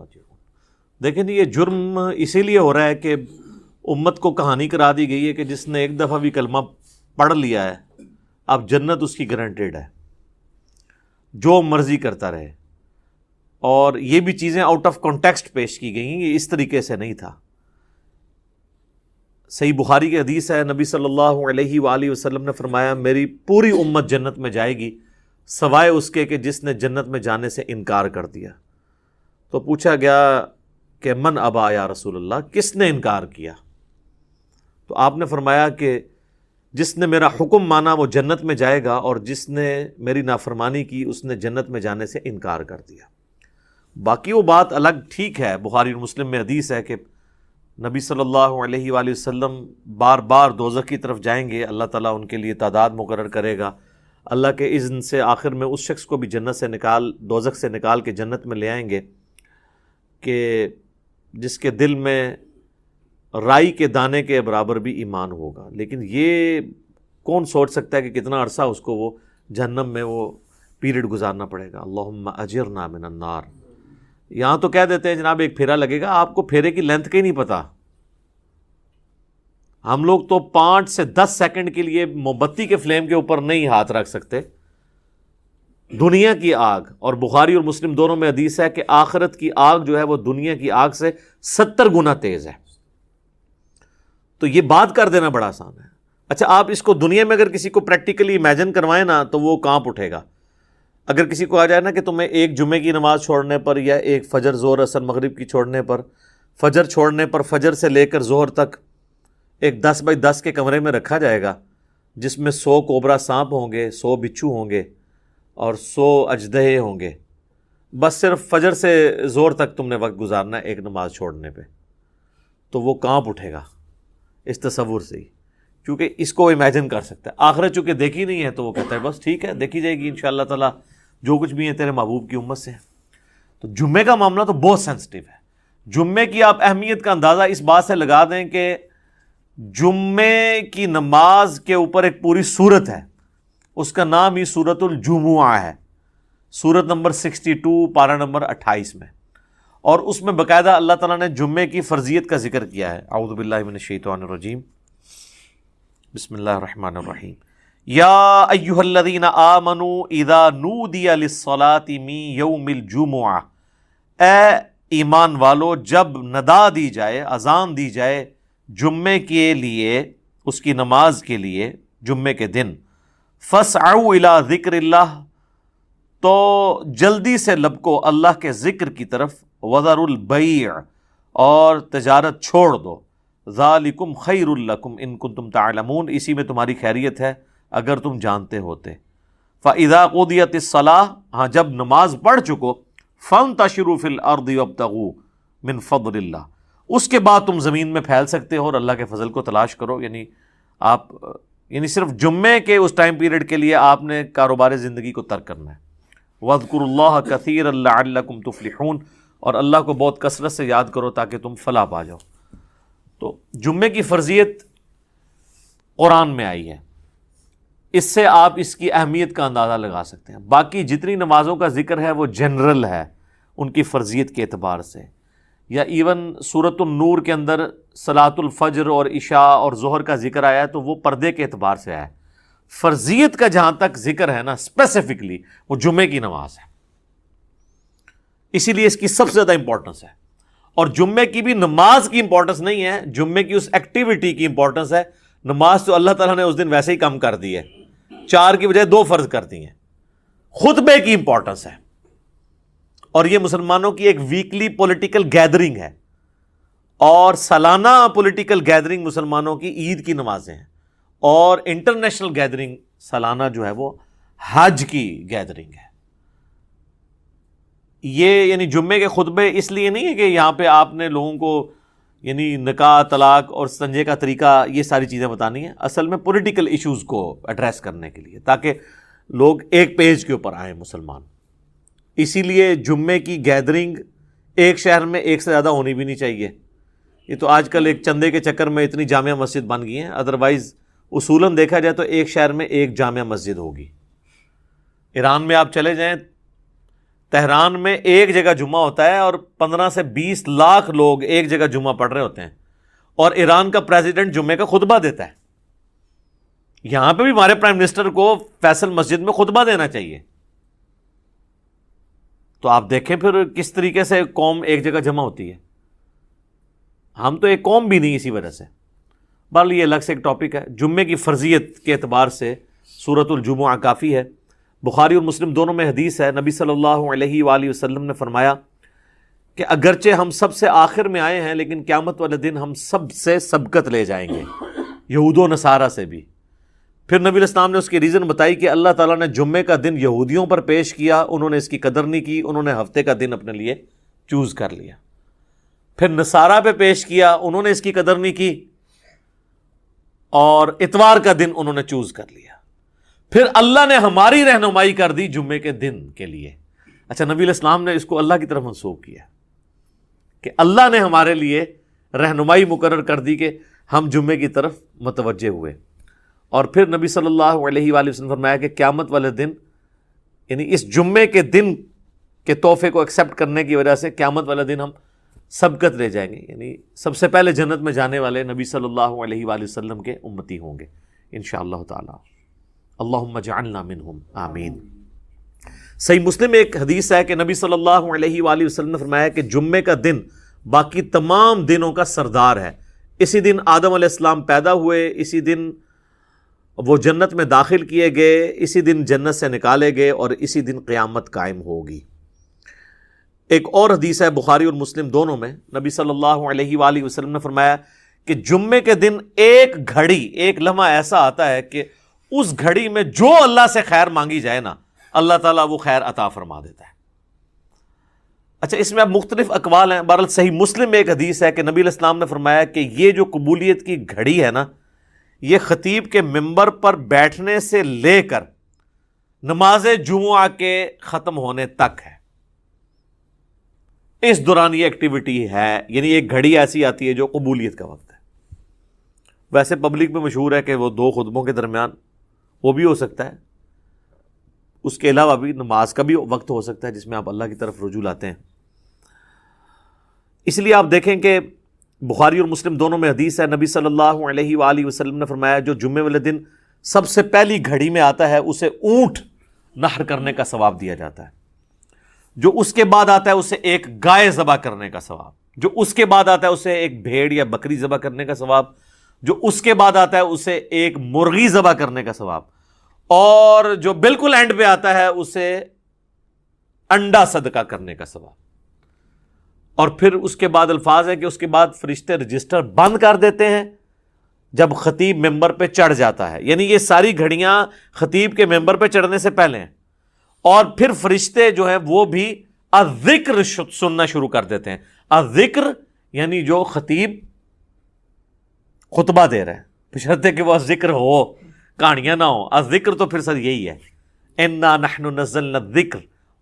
راجعون۔ دیکھیں یہ جرم اسی لیے ہو رہا ہے کہ امت کو کہانی کرا دی گئی ہے کہ جس نے ایک دفعہ بھی کلمہ پڑھ لیا ہے اب جنت اس کی گارنٹیڈ ہے، جو مرضی کرتا رہے۔ اور یہ بھی چیزیں آؤٹ آف کانٹیکسٹ پیش کی گئی ہیں، یہ اس طریقے سے نہیں تھا۔ صحیح بخاری کی حدیث ہے، نبی صلی اللہ علیہ وآلہ وسلم نے فرمایا میری پوری امت جنت میں جائے گی سوائے اس کے کہ جس نے جنت میں جانے سے انکار کر دیا۔ تو پوچھا گیا کہ من ابا یا رسول اللہ، کس نے انکار کیا؟ تو آپ نے فرمایا کہ جس نے میرا حکم مانا وہ جنت میں جائے گا، اور جس نے میری نافرمانی کی اس نے جنت میں جانے سے انکار کر دیا۔ باقی وہ بات الگ ٹھیک ہے، بخاری اور مسلم میں حدیث ہے کہ نبی صلی اللہ علیہ وآلہ وسلم بار بار دوزخ کی طرف جائیں گے، اللہ تعالیٰ ان کے لیے تعداد مقرر کرے گا، اللہ کے اذن سے آخر میں اس شخص کو بھی جنت سے دوزخ سے نکال کے جنت میں لے آئیں گے کہ جس کے دل میں رائی کے دانے کے برابر بھی ایمان ہوگا۔ لیکن یہ کون سوچ سکتا ہے کہ کتنا عرصہ اس کو وہ جہنم میں وہ پیریڈ گزارنا پڑے گا۔ اللہم اجرنا من النار۔ یہاں تو کہہ دیتے ہیں جناب ایک پھیرا لگے گا، آپ کو پھیرے کی لینتھ کا ہی نہیں پتا۔ ہم لوگ تو 5 سے 10 سیکنڈ کے لیے موم بتی کے فلیم کے اوپر نہیں ہاتھ رکھ سکتے۔ دنیا کی آگ، اور بخاری اور مسلم دونوں میں حدیث ہے کہ آخرت کی آگ جو ہے وہ دنیا کی آگ سے 70 گنا تیز ہے۔ تو یہ بات کر دینا بڑا آسان ہے۔ اچھا آپ اس کو دنیا میں اگر کسی کو پریکٹیکلی امیجن کروائیں نا تو وہ کانپ اٹھے گا۔ اگر کسی کو آ جائے نا کہ تمہیں ایک جمعے کی نماز چھوڑنے پر، یا ایک فجر ظہر اثر مغرب کی چھوڑنے پر، فجر چھوڑنے پر فجر سے لے کر ظہر تک ایک 10 بائی 10 کے کمرے میں رکھا جائے گا جس میں 100 کوبرا سانپ ہوں گے، 100 بچھو ہوں گے اور 100 اژدہے ہوں گے، بس صرف فجر سے ظہر تک تم نے وقت گزارنا ہے ایک نماز چھوڑنے پہ، تو وہ کانپ اٹھے گا اس تصور سے ہی، کیونکہ اس کو امیجن کر سکتا ہے۔ آخرت چونکہ دیکھی نہیں ہے تو وہ کہتا ہے بس ٹھیک ہے دیکھی جائے گی انشاءاللہ تعالیٰ، جو کچھ بھی ہے تیرے محبوب کی امت سے۔ تو جمعے کا معاملہ تو بہت سینسٹیو ہے۔ جمعے کی آپ اہمیت کا اندازہ اس بات سے لگا دیں کہ جمعے کی نماز کے اوپر ایک پوری سورت ہے، اس کا نام ہی سورۃ الجمعہ ہے، سورت نمبر 62 پارہ نمبر 28 میں، اور اس میں باقاعدہ اللہ تعالیٰ نے جمعے کی فرضیت کا ذکر کیا ہے۔ اعوذ باللہ من الشیطان الرجیم، بسم اللہ الرحمن الرحیم۔ یا ایہا الذین آمنوا اذا نودی للصلاۃ من یوم الجمعہ، اے ایمان والو جب ندا دی جائے، اذان دی جائے جمعے کے لیے، اس کی نماز کے لیے جمعے کے دن، فاسعوا الی ذکر اللہ، تو جلدی سے لبکو اللہ کے ذکر کی طرف، وذروا البیع، اور تجارت چھوڑ دو، ذالکم خیر لکم ان کنتم تعلمون، اسی میں تمہاری خیریت ہے اگر تم جانتے ہوتے۔ فاذا قضیت الصلاۃ، ہاں جب نماز پڑھ چکو، فانتشروا فی الارض وابتغوا من فضل اللہ، اس کے بعد تم زمین میں پھیل سکتے ہو اور اللہ کے فضل کو تلاش کرو۔ یعنی صرف جمعے کے اس ٹائم پیریڈ کے لیے آپ نے کاروبار زندگی کو ترک کرنا ہے۔ وَاذْكُرُوا اللَّهَ كَثِيرًا لَعَلَّكُمْ تُفْلِحُونَ، اور اللہ کو بہت کثرت سے یاد کرو تاکہ تم فلاح پا جاؤ۔ تو جمعے کی فرضیت قرآن میں آئی ہے، اس سے آپ اس کی اہمیت کا اندازہ لگا سکتے ہیں۔ باقی جتنی نمازوں کا ذکر ہے وہ جنرل ہے ان کی فرضیت کے اعتبار سے، یا ایون سورۃ النور کے اندر صلاۃ الفجر اور عشاء اور ظہر کا ذکر آیا ہے تو وہ پردے کے اعتبار سے آیا ہے۔ فرضیت کا جہاں تک ذکر ہے نا اسپیسیفکلی وہ جمعے کی نماز ہے، اسی لیے اس کی سب سے زیادہ امپورٹنس ہے۔ اور جمعے کی بھی نماز کی امپورٹنس نہیں ہے، جمعے کی اس ایکٹیویٹی کی امپورٹنس ہے۔ نماز تو اللہ تعالیٰ نے اس دن ویسے ہی کم کر دی ہے، 4 کی بجائے 2 فرض کر دی ہیں۔ خطبے کی امپورٹنس ہے، اور یہ مسلمانوں کی ایک ویکلی پولیٹیکل گیدرنگ ہے، اور سالانہ پولیٹیکل گیدرنگ مسلمانوں کی عید کی نمازیں ہیں، اور انٹرنیشنل گیدرنگ سالانہ جو ہے وہ حج کی گیدرنگ ہے۔ یہ یعنی جمعے کے خطبے اس لیے نہیں ہے کہ یہاں پہ آپ نے لوگوں کو یعنی نکاح، طلاق اور استنجے کا طریقہ یہ ساری چیزیں بتانی ہیں، اصل میں پولیٹیکل ایشوز کو ایڈریس کرنے کے لیے، تاکہ لوگ ایک پیج کے اوپر آئیں مسلمان۔ اسی لیے جمعے کی گیدرنگ ایک شہر میں ایک سے زیادہ ہونی بھی نہیں چاہیے۔ یہ تو آج کل ایک چندے کے چکر میں اتنی جامع مسجد بن گئی ہیں، ادروائز اصولاً دیکھا جائے تو ایک شہر میں ایک جامع مسجد ہوگی۔ ایران میں آپ چلے جائیں تہران میں ایک جگہ جمعہ ہوتا ہے اور 15 سے 20 لاکھ لوگ ایک جگہ جمعہ پڑھ رہے ہوتے ہیں، اور ایران کا پریزیڈنٹ جمعے کا خطبہ دیتا ہے. یہاں پہ بھی ہمارے پرائم منسٹر کو فیصل مسجد میں خطبہ دینا چاہیے. تو آپ دیکھیں پھر کس طریقے سے قوم ایک جگہ جمع ہوتی ہے. ہم تو ایک قوم بھی نہیں اسی وجہ سے. بہرحال یہ الگ سے ایک ٹاپک ہے. جمعے کی فرضیت کے اعتبار سے سورۃ الجمعہ کافی ہے. بخاری اور مسلم دونوں میں حدیث ہے، نبی صلی اللہ علیہ وآلہ وسلم نے فرمایا کہ اگرچہ ہم سب سے آخر میں آئے ہیں لیکن قیامت والے دن ہم سب سے سبقت لے جائیں گے، یہود و نصارہ سے بھی. پھر نبی علیہ السلام نے اس کی ریزن بتائی کہ اللہ تعالیٰ نے جمعے کا دن یہودیوں پر پیش کیا، انہوں نے اس کی قدر نہیں کی، انہوں نے ہفتے کا دن اپنے لیے چوز کر لیا. پھر نصارہ پہ پیش کیا، انہوں نے اس کی قدر نہیں کی اور اتوار کا دن انہوں نے چوز کر لیا. پھر اللہ نے ہماری رہنمائی کر دی جمعے کے دن کے لیے. اچھا، نبی علیہ السلام نے اس کو اللہ کی طرف منسوب کیا کہ اللہ نے ہمارے لیے رہنمائی مقرر کر دی کہ ہم جمعے کی طرف متوجہ ہوئے. اور پھر نبی صلی اللہ علیہ وآلہ وسلم نے فرمایا کہ قیامت والے دن، یعنی اس جمعے کے دن کے تحفے کو ایکسیپٹ کرنے کی وجہ سے قیامت والے دن ہم سبقت لے جائیں گے، یعنی سب سے پہلے جنت میں جانے والے نبی صلی اللہ علیہ وآلہ وسلم کے امتی ہوں گے انشاءاللہ تعالی. اللہم اجعلنا منہم آمین. صحیح مسلم میں ایک حدیث ہے کہ نبی صلی اللہ علیہ وآلہ وسلم نے فرمایا کہ جمعے کا دن باقی تمام دنوں کا سردار ہے. اسی دن آدم علیہ السلام پیدا ہوئے، اسی دن وہ جنت میں داخل کیے گئے، اسی دن جنت سے نکالے گئے اور اسی دن قیامت قائم ہوگی. ایک اور حدیث ہے بخاری اور مسلم دونوں میں، نبی صلی اللہ علیہ وآلہ وسلم نے فرمایا کہ جمعے کے دن ایک گھڑی، ایک لمحہ ایسا آتا ہے کہ اس گھڑی میں جو اللہ سے خیر مانگی جائے نا، اللہ تعالیٰ وہ خیر عطا فرما دیتا ہے. اچھا، اس میں اب مختلف اقوال ہیں. بہرحال صحیح مسلم میں ایک حدیث ہے کہ نبی علیہ السلام نے فرمایا کہ یہ جو قبولیت کی گھڑی ہے نا، یہ خطیب کے ممبر پر بیٹھنے سے لے کر نماز جمعہ کے ختم ہونے تک ہے. اس دوران یہ ایکٹیویٹی ہے، یعنی ایک گھڑی ایسی آتی ہے جو قبولیت کا وقت ہے. ویسے پبلک میں مشہور ہے کہ وہ دو خطبوں کے درمیان وہ بھی ہو سکتا ہے، اس کے علاوہ بھی نماز کا بھی وقت ہو سکتا ہے جس میں آپ اللہ کی طرف رجوع لاتے ہیں. اس لیے آپ دیکھیں کہ بخاری اور مسلم دونوں میں حدیث ہے، نبی صلی اللہ علیہ وآلہ وسلم نے فرمایا جو جمعے والے دن سب سے پہلی گھڑی میں آتا ہے اسے اونٹ نحر کرنے کا ثواب دیا جاتا ہے. جو اس کے بعد آتا ہے اسے ایک گائے ذبح کرنے کا ثواب. جو اس کے بعد آتا ہے اسے ایک بھیڑ یا بکری ذبح کرنے کا ثواب. جو اس کے بعد آتا ہے اسے ایک مرغی ذبح کرنے کا ثواب. اور جو بالکل اینڈ پہ آتا ہے اسے انڈا صدقہ کرنے کا ثواب. اور پھر اس کے بعد الفاظ ہے کہ اس کے بعد فرشتے رجسٹر بند کر دیتے ہیں جب خطیب ممبر پہ چڑھ جاتا ہے. یعنی یہ ساری گھڑیاں خطیب کے ممبر پہ چڑھنے سے پہلے ہیں. اور پھر فرشتے جو ہیں وہ بھی الذکر سننا شروع کر دیتے ہیں. الذکر یعنی جو خطیب خطبہ دے رہے ہیں، بشرطے کہ وہ ذکر ہو، کہانیاں نہ ہو. الذکر تو پھر سر یہی ہے، انا نحن نزلنا الذکر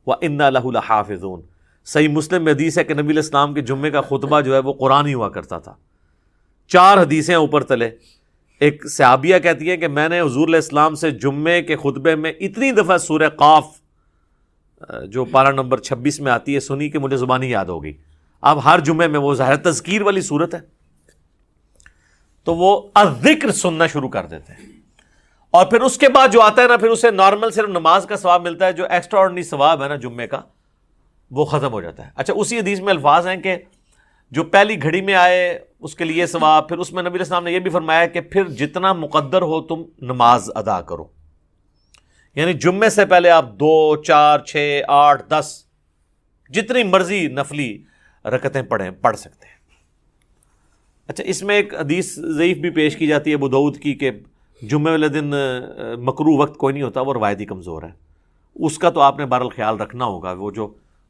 وانا لہ لحافظون. صحیح مسلم میں حدیث ہے کہ نبی علیہ السلام کے جمعے کا خطبہ جو ہے وہ قرآن ہی ہوا کرتا تھا. 4 حدیثیں اوپر تلے. ایک صحابیہ کہتی ہے کہ میں نے حضور علیہ السلام سے جمعے کے خطبے میں اتنی دفعہ سورہ قاف جو پارہ نمبر 26 میں آتی ہے سنی کہ مجھے زبانی یاد ہو گئی. اب ہر جمعے میں وہ ظاہر تذکیر والی صورت ہے تو وہ الذکر سننا شروع کر دیتے ہیں. اور پھر اس کے بعد جو آتا ہے نا، پھر اسے نارمل صرف نماز کا ثواب ملتا ہے. جو ایکسٹرا آرڈنری ثواب ہے نا جمعے کا وہ ختم ہو جاتا ہے. اچھا، اسی حدیث میں الفاظ ہیں کہ جو پہلی گھڑی میں آئے اس کے لیے ثواب. پھر اس میں نبی علیہ السلام نے یہ بھی فرمایا کہ پھر جتنا مقدر ہو تم نماز ادا کرو. یعنی جمعے سے پہلے آپ 2 4 6 8 10 جتنی مرضی نفلی رکعتیں پڑھ سکتے ہیں. اچھا، اس میں ایک حدیث ضعیف بھی پیش کی جاتی ہے ابو داؤد کی کہ جمعے والے دن مکروہ وقت کوئی نہیں ہوتا، وہ روایتی کمزور ہے. اس کا تو آپ نے بہرحال خیال رکھنا ہوگا. وہ جو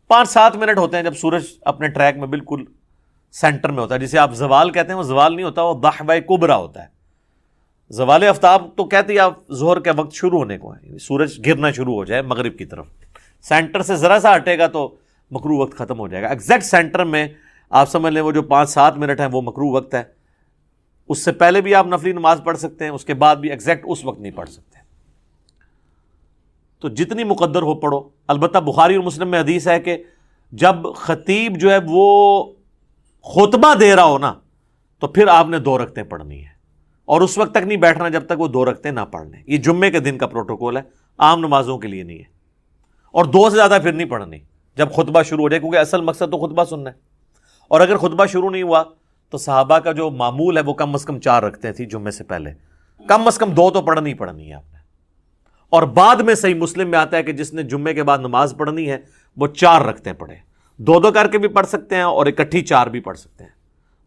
5-7 منٹ ہوتے ہیں جب سورج اپنے ٹریک میں بالکل سینٹر میں ہوتا ہے، جسے آپ زوال کہتے ہیں، وہ زوال نہیں ہوتا، وہ ضحوہ کبریٰ ہوتا ہے. زوال آفتاب تو کہتے ہیں آپ ظہر کا وقت شروع ہونے کو ہے، سورج گرنا شروع ہو جائے مغرب کی طرف. سینٹر سے ذرا سا ہٹے گا تو مکروہ وقت ختم ہو جائے گا. ایگزیکٹ سینٹر میں آپ سمجھ لیں وہ جو 5-7 منٹ ہیں وہ مکروہ وقت ہے. اس سے پہلے بھی آپ نفلی نماز پڑھ سکتے ہیں، اس کے بعد بھی ایگزیکٹ اس وقت نہیں پڑھ سکتے. تو جتنی مقدر ہو پڑھو. البتہ بخاری اور مسلم میں حدیث ہے کہ جب خطیب جو ہے وہ خطبہ دے رہا ہو نا تو پھر آپ نے 2 رکعتیں پڑھنی ہے، اور اس وقت تک نہیں بیٹھنا جب تک وہ 2 رکعتیں نہ پڑھ لیں. یہ جمعے کے دن کا پروٹوکول ہے، عام نمازوں کے لیے نہیں ہے. اور 2 سے زیادہ پھر نہیں پڑھنی جب خطبہ شروع ہو جائے، کیونکہ اصل مقصد تو خطبہ سننا ہے. اور اگر خطبہ شروع نہیں ہوا تو صحابہ کا جو معمول ہے وہ کم از کم 4 رکھتے تھی جمعے سے پہلے، کم از کم 2 تو پڑھنی ہی پڑھنی ہے آپ نے. اور بعد میں صحیح مسلم میں آتا ہے کہ جس نے جمعے کے بعد نماز پڑھنی ہے وہ 4 رکعتیں پڑھے. 2 کر کے بھی پڑھ سکتے ہیں اور اکٹھی 4 بھی پڑھ سکتے ہیں،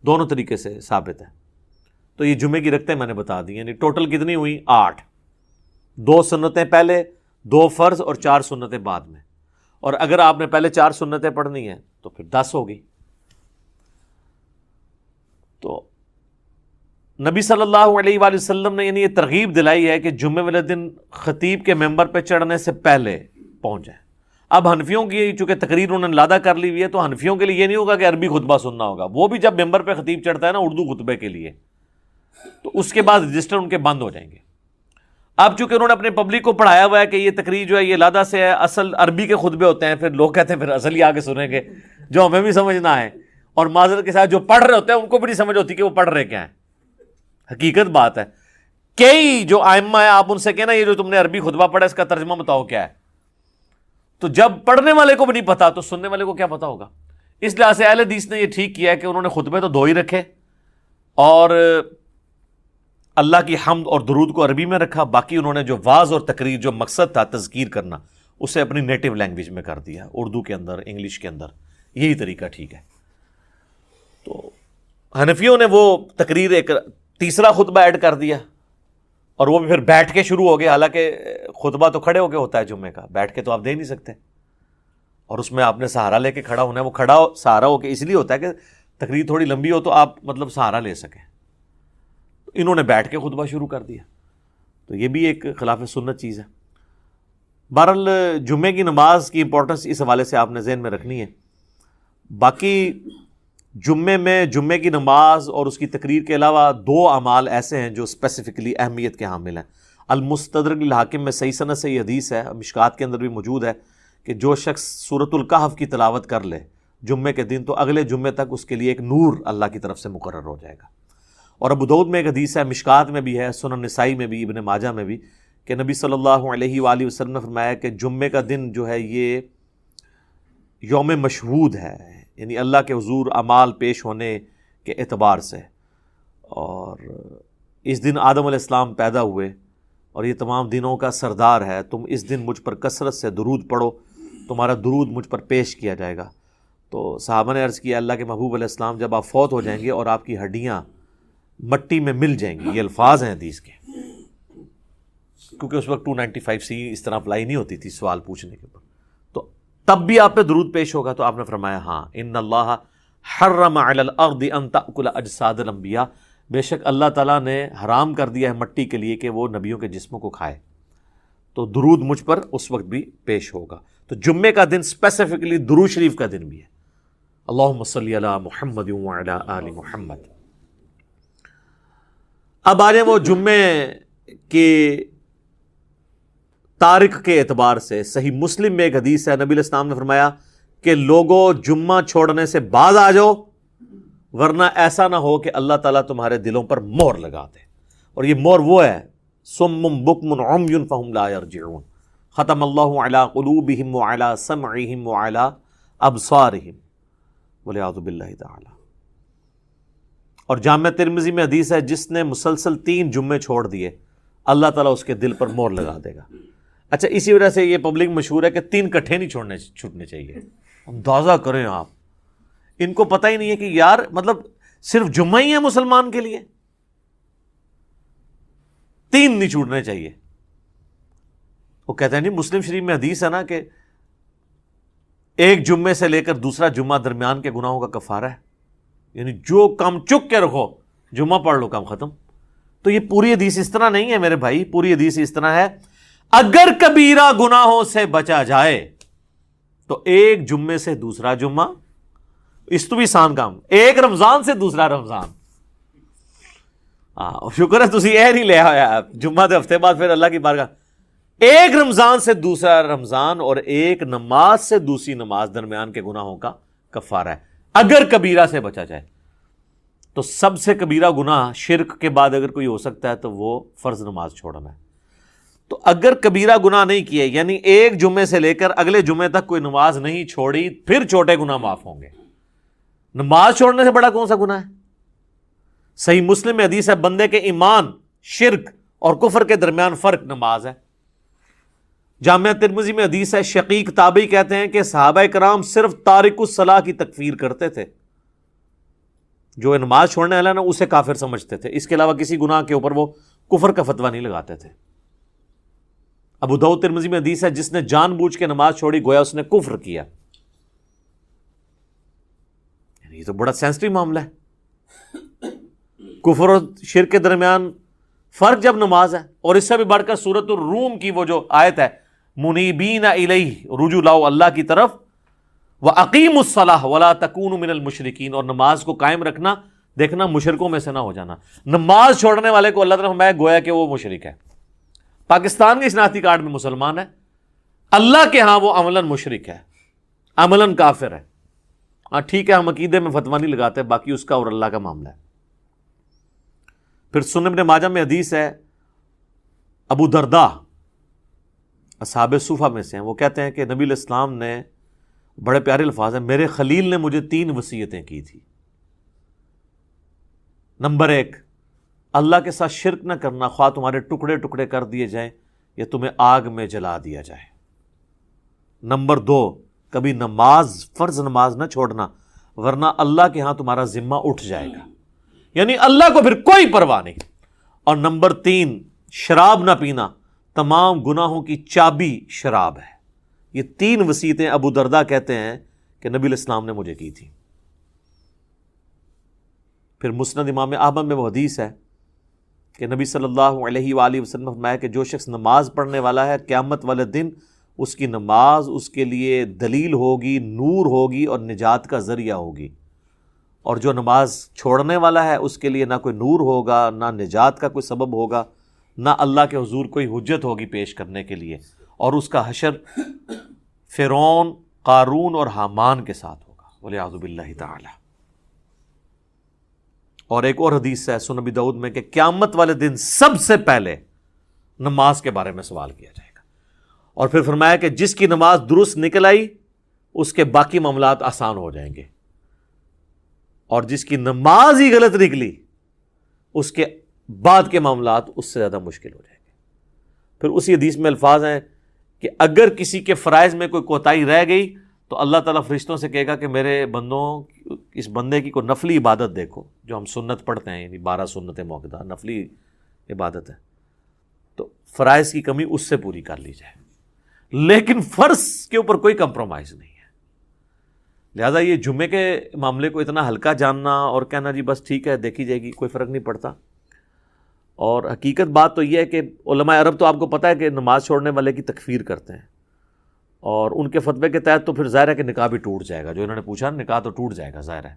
دونوں طریقے سے ثابت ہے. تو یہ جمعے کی رکعتیں میں نے بتا دی، یعنی ٹوٹل کتنی ہوئی؟ 8. 2 سنتیں پہلے، 2 فرض اور 4 سنتیں بعد میں. اور اگر آپ نے پہلے 4 سنتیں پڑھنی ہیں تو پھر 10 ہوگی. تو نبی صلی اللہ علیہ وآلہ وسلم نے یعنی یہ ترغیب دلائی ہے کہ جمعے والے دن خطیب کے ممبر پہ چڑھنے سے پہلے پہنچ جائیں. اب حنفیوں کی چونکہ تقریر انہوں نے لادہ کر لی ہوئی ہے تو حنفیوں کے لیے یہ نہیں ہوگا کہ عربی خطبہ سننا ہوگا. وہ بھی جب ممبر پہ خطیب چڑھتا ہے نا اردو خطبے کے لیے، تو اس کے بعد رجسٹر ان کے بند ہو جائیں گے. اب چونکہ انہوں نے اپنے پبلک کو پڑھایا ہوا ہے کہ یہ تقریر جو ہے یہ لادہ سے ہے، اصل عربی کے خطبے ہوتے ہیں، پھر لوگ کہتے ہیں پھر اصل ہی آگے سنیں گے جو ہمیں بھی سمجھ نہ آئے. اور معذرت کے ساتھ جو پڑھ رہے ہوتے ہیں ان کو بھی نہیں سمجھ ہوتی کہ وہ پڑھ رہے کیا ہیں. حقیقت بات ہے، کئی جو ائمہ ہیں آپ ان سے کہنا یہ جو تم نے عربی خطبہ پڑھا اس کا ترجمہ بتاؤ کیا ہے. تو جب پڑھنے والے کو بھی نہیں پتا تو سننے والے کو کیا پتا ہوگا. اس لحاظ سے اہل حدیث نے یہ ٹھیک کیا ہے کہ انہوں نے خطبے تو 2 ہی رکھے اور اللہ کی حمد اور درود کو عربی میں رکھا، باقی انہوں نے جو واعظ اور تقریر جو مقصد تھا تذکیر کرنا اسے اپنی نیٹو لینگویج میں کر دیا، اردو کے اندر، انگلش کے اندر. یہی طریقہ ٹھیک ہے. تو حنفیوں نے وہ تقریر ایک تیسرا خطبہ ایڈ کر دیا اور وہ بھی پھر بیٹھ کے شروع ہو گیا. حالانکہ خطبہ تو کھڑے ہو کے ہوتا ہے جمعے کا، بیٹھ کے تو آپ دے نہیں سکتے. اور اس میں آپ نے سہارا لے کے کھڑا ہونا ہے. وہ کھڑا سہارا ہو کے اس لیے ہوتا ہے کہ تقریر تھوڑی لمبی ہو تو آپ مطلب سہارا لے سکیں. انہوں نے بیٹھ کے خطبہ شروع کر دیا، تو یہ بھی ایک خلاف سنت چیز ہے. بہرحال جمعے کی نماز کی امپورٹنس اس حوالے سے آپ نے ذہن میں رکھنی ہے. باقی جمعے میں جمعے کی نماز اور اس کی تقریر کے علاوہ 2 اعمال ایسے ہیں جو اسپیسیفکلی اہمیت کے حامل ہیں. المستدرک للحاکم میں صحیح سند سے یہ حدیث ہے، مشکات کے اندر بھی موجود ہے، کہ جو شخص سورۃ الکہف کی تلاوت کر لے جمعے کے دن تو اگلے جمعے تک اس کے لیے ایک نور اللہ کی طرف سے مقرر ہو جائے گا. اور ابو داؤد میں ایک حدیث ہے، مشکات میں بھی ہے، سنن نسائی میں بھی، ابن ماجہ میں بھی، کہ نبی صلی اللہ علیہ وآلہ وسلم نے فرمایا کہ جمعے کا دن جو ہے یہ یوم مشہود ہے، یعنی اللہ کے حضور اعمال پیش ہونے کے اعتبار سے. اور اس دن آدم علیہ السلام پیدا ہوئے اور یہ تمام دنوں کا سردار ہے. تم اس دن مجھ پر کثرت سے درود پڑھو، تمہارا درود مجھ پر پیش کیا جائے گا. تو صحابہ نے عرض کیا اللہ کے محبوب علیہ السلام جب آپ فوت ہو جائیں گے اور آپ کی ہڈیاں مٹی میں مل جائیں گی، یہ الفاظ ہیں حدیث کے، کیونکہ اس وقت 295 سی اس طرح اپلائی نہیں ہوتی تھی سوال پوچھنے کے اوپر، تو تب بھی آپ پہ درود پیش ہوگا. تو آپ نے فرمایا ہاں، ان اللہ حرم علی الارض ان تأکل اجساد الانبیاء، بے شک اللہ تعالیٰ نے حرام کر دیا ہے مٹی کے لیے کہ وہ نبیوں کے جسموں کو کھائے. تو درود مجھ پر اس وقت بھی پیش ہوگا. تو جمعے کا دن اسپیسیفکلی درود شریف کا دن بھی ہے. اللہم صلی علی محمد وعلی آل محمد. اب آ جائیں وہ جمعے کے تاریخ کے اعتبار سے. صحیح مسلم میں ایک حدیث ہے، نبی علیہ السلام نے فرمایا کہ لوگوں جمعہ چھوڑنے سے بعد آ جاؤ ورنہ ایسا نہ ہو کہ اللہ تعالیٰ تمہارے دلوں پر مہر لگا دے. اور یہ مہر وہ ہے صم بکم عمی فہم لا یرجعون، ختم اللہ علی قلوبہم وعلی سمعہم وعلی ابصارہم والعیاذ باللہ تعالی. اور جامع ترمذی میں حدیث ہے جس نے مسلسل 3 جمعے چھوڑ دیے اللہ تعالیٰ اس کے دل پر مہر لگا دے گا. اچھا، اسی وجہ سے یہ پبلک مشہور ہے کہ 3 کٹھے نہیں چھوٹنے چاہیے. اندازہ کریں آپ، ان کو پتہ ہی نہیں ہے کہ یار مطلب صرف جمعہ ہی ہے مسلمان کے لیے، 3 نہیں چھوٹنے چاہیے. وہ کہتے ہیں نہیں، مسلم شریف میں حدیث ہے نا کہ ایک جمعے سے لے کر دوسرا جمعہ درمیان کے گناہوں کا کفارہ ہے. یعنی جو کام چک کے رکھو جمعہ پڑھ لو، کام ختم. تو یہ پوری حدیث اس طرح نہیں ہے میرے بھائی، پوری حدیث اس طرح ہے اگر کبیرہ گناہوں سے بچا جائے تو ایک جمعے سے دوسرا جمعہ، اس تو بھی آسان کام، ایک رمضان سے دوسرا رمضان. شکر ہے تسی اے نہیں لیا ہوا جمعہ دے ہفتے بعد پھر اللہ کی بارگاہ ایک رمضان سے دوسرا رمضان اور ایک نماز سے دوسری نماز درمیان کے گناہوں کا کفارہ ہے اگر کبیرہ سے بچا جائے. تو سب سے کبیرہ گناہ شرک کے بعد اگر کوئی ہو سکتا ہے تو وہ فرض نماز چھوڑنا ہے. تو اگر کبیرہ گناہ نہیں کیے یعنی ایک جمعے سے لے کر اگلے جمعے تک کوئی نماز نہیں چھوڑی پھر چھوٹے گناہ معاف ہوں گے. نماز چھوڑنے سے بڑا کون سا گناہ ہے؟ صحیح مسلم میں حدیث ہے بندے کے ایمان، شرک اور کفر کے درمیان فرق نماز ہے. جامعہ ترمذی میں حدیث ہے شقیق تابعی کہتے ہیں کہ صحابہ کرام صرف تارک الصلاح کی تکفیر کرتے تھے، جو نماز چھوڑنے والا نا اسے کافر سمجھتے تھے، اس کے علاوہ کسی گناہ کے اوپر وہ کفر کا فتویٰ نہیں لگاتے تھے. ابو داؤد ترمذی میں حدیث ہے جس نے جان بوجھ کے نماز چھوڑی گویا اس نے کفر کیا. یہ تو بڑا سینسٹیو معاملہ ہے. کفر اور شرک کے درمیان فرق جب نماز ہے. اور اس سے بھی بڑھ کر سورۃ الروم کی وہ جو آیت ہے منیبین الیہ، رجوع لاؤ اللہ کی طرف، وَأَقِیمُوا الصَّلَاةَ وَلَا تَکُونُوا مِنَ الْمُشْرِکِینَ، اور نماز کو قائم رکھنا، دیکھنا مشرکوں میں سے نہ ہو جانا. نماز چھوڑنے والے کو اللہ تعالیٰ نے فرمایا گویا کہ وہ مشرک ہے. پاکستان کے شناختی کارڈ میں مسلمان ہے، اللہ کے ہاں وہ عملاً مشرک ہے، عملاً کافر ہے. ہاں ٹھیک ہے، ہم عقیدے میں فتویٰ نہیں لگاتے، باقی اس کا اور اللہ کا معاملہ ہے. پھر سنن ابن ماجہ میں حدیث ہے ابو درداء اصحاب صوفہ میں سے ہیں، وہ کہتے ہیں کہ نبی علیہ السلام نے، بڑے پیارے الفاظ ہیں، میرے خلیل نے مجھے 3 وصیتیں کی تھی. نمبر 1، اللہ کے ساتھ شرک نہ کرنا، خواہ تمہارے ٹکڑے ٹکڑے کر دیے جائیں یا تمہیں آگ میں جلا دیا جائے. نمبر 2، کبھی نماز، فرض نماز نہ چھوڑنا ورنہ اللہ کے ہاں تمہارا ذمہ اٹھ جائے گا، یعنی اللہ کو پھر کوئی پرواہ نہیں. اور نمبر 3، شراب نہ پینا، تمام گناہوں کی چابی شراب ہے. یہ 3 وصیتیں ابو درداء کہتے ہیں کہ نبی علیہ السلام نے مجھے کی تھی. پھر مسند امام احمد میں وہ حدیث ہے کہ نبی صلی اللہ علیہ وآلہ وسلم فرمایا کہ جو شخص نماز پڑھنے والا ہے قیامت والے دن اس کی نماز اس کے لیے دلیل ہوگی، نور ہوگی اور نجات کا ذریعہ ہوگی. اور جو نماز چھوڑنے والا ہے اس کے لیے نہ کوئی نور ہوگا، نہ نجات کا کوئی سبب ہوگا، نہ اللہ کے حضور کوئی حجت ہوگی پیش کرنے کے لیے. اور اس کا حشر فرعون، قارون اور حامان کے ساتھ ہوگا، والعیاذ باللہ تعالی. اور ایک اور حدیث ہے سنن ابی داؤد میں کہ قیامت والے دن سب سے پہلے نماز کے بارے میں سوال کیا جائے گا. اور پھر فرمایا کہ جس کی نماز درست نکل آئی اس کے باقی معاملات آسان ہو جائیں گے، اور جس کی نماز ہی غلط نکلی اس کے بعد کے معاملات اس سے زیادہ مشکل ہو جائیں گے. پھر اسی حدیث میں الفاظ ہیں کہ اگر کسی کے فرائض میں کوئی کوتاہی رہ گئی تو اللہ تعالیٰ فرشتوں سے کہے گا کہ میرے بندوں، اس بندے کی کوئی نفلی عبادت دیکھو، جو ہم سنت پڑھتے ہیں، یعنی 12 سنت موقدہ نفلی عبادت ہے، تو فرائض کی کمی اس سے پوری کر لی جائے. لیکن فرض کے اوپر کوئی کمپرومائز نہیں ہے. لہٰذا یہ جمعے کے معاملے کو اتنا ہلکا جاننا اور کہنا جی بس ٹھیک ہے دیکھی جائے گی، کوئی فرق نہیں پڑتا. اور حقیقت بات تو یہ ہے کہ علماء عرب تو آپ کو پتہ ہے کہ نماز چھوڑنے والے کی تکفیر کرتے ہیں، اور ان کے فتوے کے تحت تو پھر ظاہر ہے کہ نکاح بھی ٹوٹ جائے گا. جو انہوں نے پوچھا نکاح تو ٹوٹ جائے گا ظاہر ہے.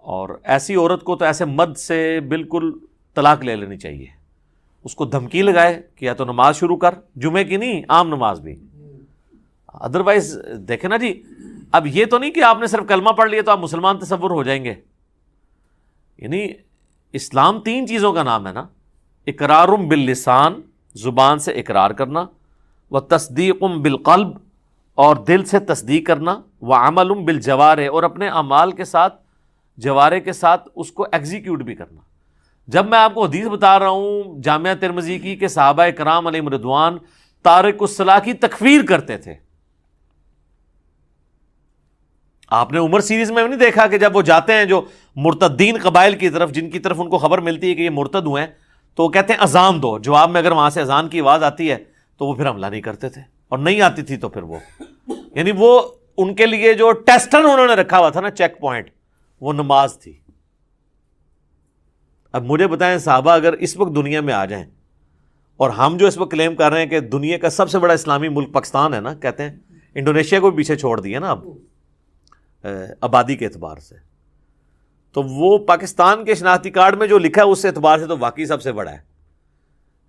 اور ایسی عورت کو تو ایسے مد سے بالکل طلاق لے لینی چاہیے. اس کو دھمکی لگائے کہ یا تو نماز شروع کر، جمعے کی نہیں عام نماز بھی، ادروائز دیکھیں نا جی. اب یہ تو نہیں کہ آپ نے صرف کلمہ پڑھ لیا تو آپ مسلمان تصور ہو جائیں گے. یعنی اسلام 3 چیزوں کا نام ہے نا، اقرار باللسان، زبان سے اقرار کرنا، وتصدیق بالقلب، اور دل سے تصدیق کرنا، وعمل بالجوارح، اور اپنے اعمال کے ساتھ، جوارح کے ساتھ اس کو ایگزیکیوٹ بھی کرنا. جب میں آپ کو حدیث بتا رہا ہوں جامعہ ترمذی کی کہ صحابہ کرام علیہم رضوان تارک الصلاح کی تکفیر کرتے تھے. آپ نے عمر سیریز میں نہیں دیکھا کہ جب وہ جاتے ہیں جو مرتدین قبائل کی طرف، جن کی طرف ان کو خبر ملتی ہے کہ یہ مرتد ہوئے ہیں، تو وہ کہتے ہیں اذان دو. جواب میں اگر وہاں سے اذان کی آواز آتی ہے تو وہ پھر حملہ نہیں کرتے تھے، اور نہیں آتی تھی تو پھر وہ یعنی وہ ان کے لیے جو ٹیسٹر انہوں نے رکھا ہوا تھا نا، چیک پوائنٹ، وہ نماز تھی. اب مجھے بتائیں صحابہ اگر اس وقت دنیا میں آ جائیں، اور ہم جو اس وقت کلیم کر رہے ہیں کہ دنیا کا سب سے بڑا اسلامی ملک پاکستان ہے نا، کہتے ہیں انڈونیشیا کو بھی پیچھے چھوڑ دیا نا اب آبادی کے اعتبار سے، تو وہ پاکستان کے شناختی کارڈ میں جو لکھا ہے اس اعتبار سے تو واقعی سب سے بڑا ہے.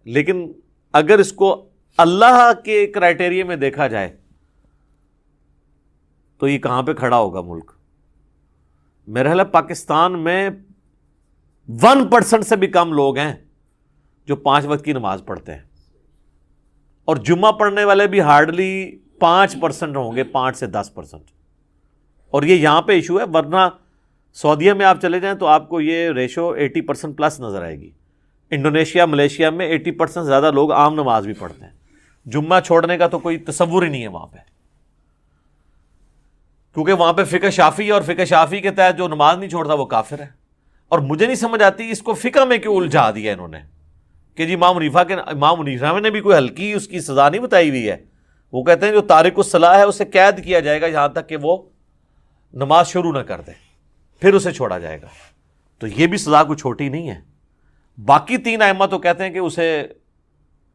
لیکن اگر اس کو اللہ کے کرائٹیریا میں دیکھا جائے تو یہ کہاں پہ کھڑا ہوگا ملک؟ میرا خیال ہے پاکستان میں 1% سے بھی کم لوگ ہیں جو 5 وقت کی نماز پڑھتے ہیں، اور جمعہ پڑھنے والے بھی ہارڈلی 5% ہوں گے، 5 سے 10%. اور یہ یہاں پہ ایشو ہے، ورنہ سعودیہ میں آپ چلے جائیں تو آپ کو یہ ریشو 80% پلس نظر آئے گی. انڈونیشیا، ملیشیا میں 80% زیادہ لوگ عام نماز بھی پڑھتے ہیں. جمعہ چھوڑنے کا تو کوئی تصور ہی نہیں ہے وہاں پہ، کیونکہ وہاں پہ فقہ شافعی، اور فقہ شافعی کے تحت جو نماز نہیں چھوڑتا وہ کافر ہے. اور مجھے نہیں سمجھ آتی اس کو فقہ میں کیوں الجھا دیا انہوں نے کہ جی امام حنیفہ نے بھی کوئی ہلکی اس کی سزا نہیں بتائی ہوئی ہے. وہ کہتے ہیں جو تارک الصلاۃ ہے اسے قید کیا جائے گا یہاں تک کہ وہ نماز شروع نہ کر دے، پھر اسے چھوڑا جائے گا. تو یہ بھی سزا کوئی چھوٹی نہیں ہے. باقی 3 ائمہ تو کہتے ہیں کہ اسے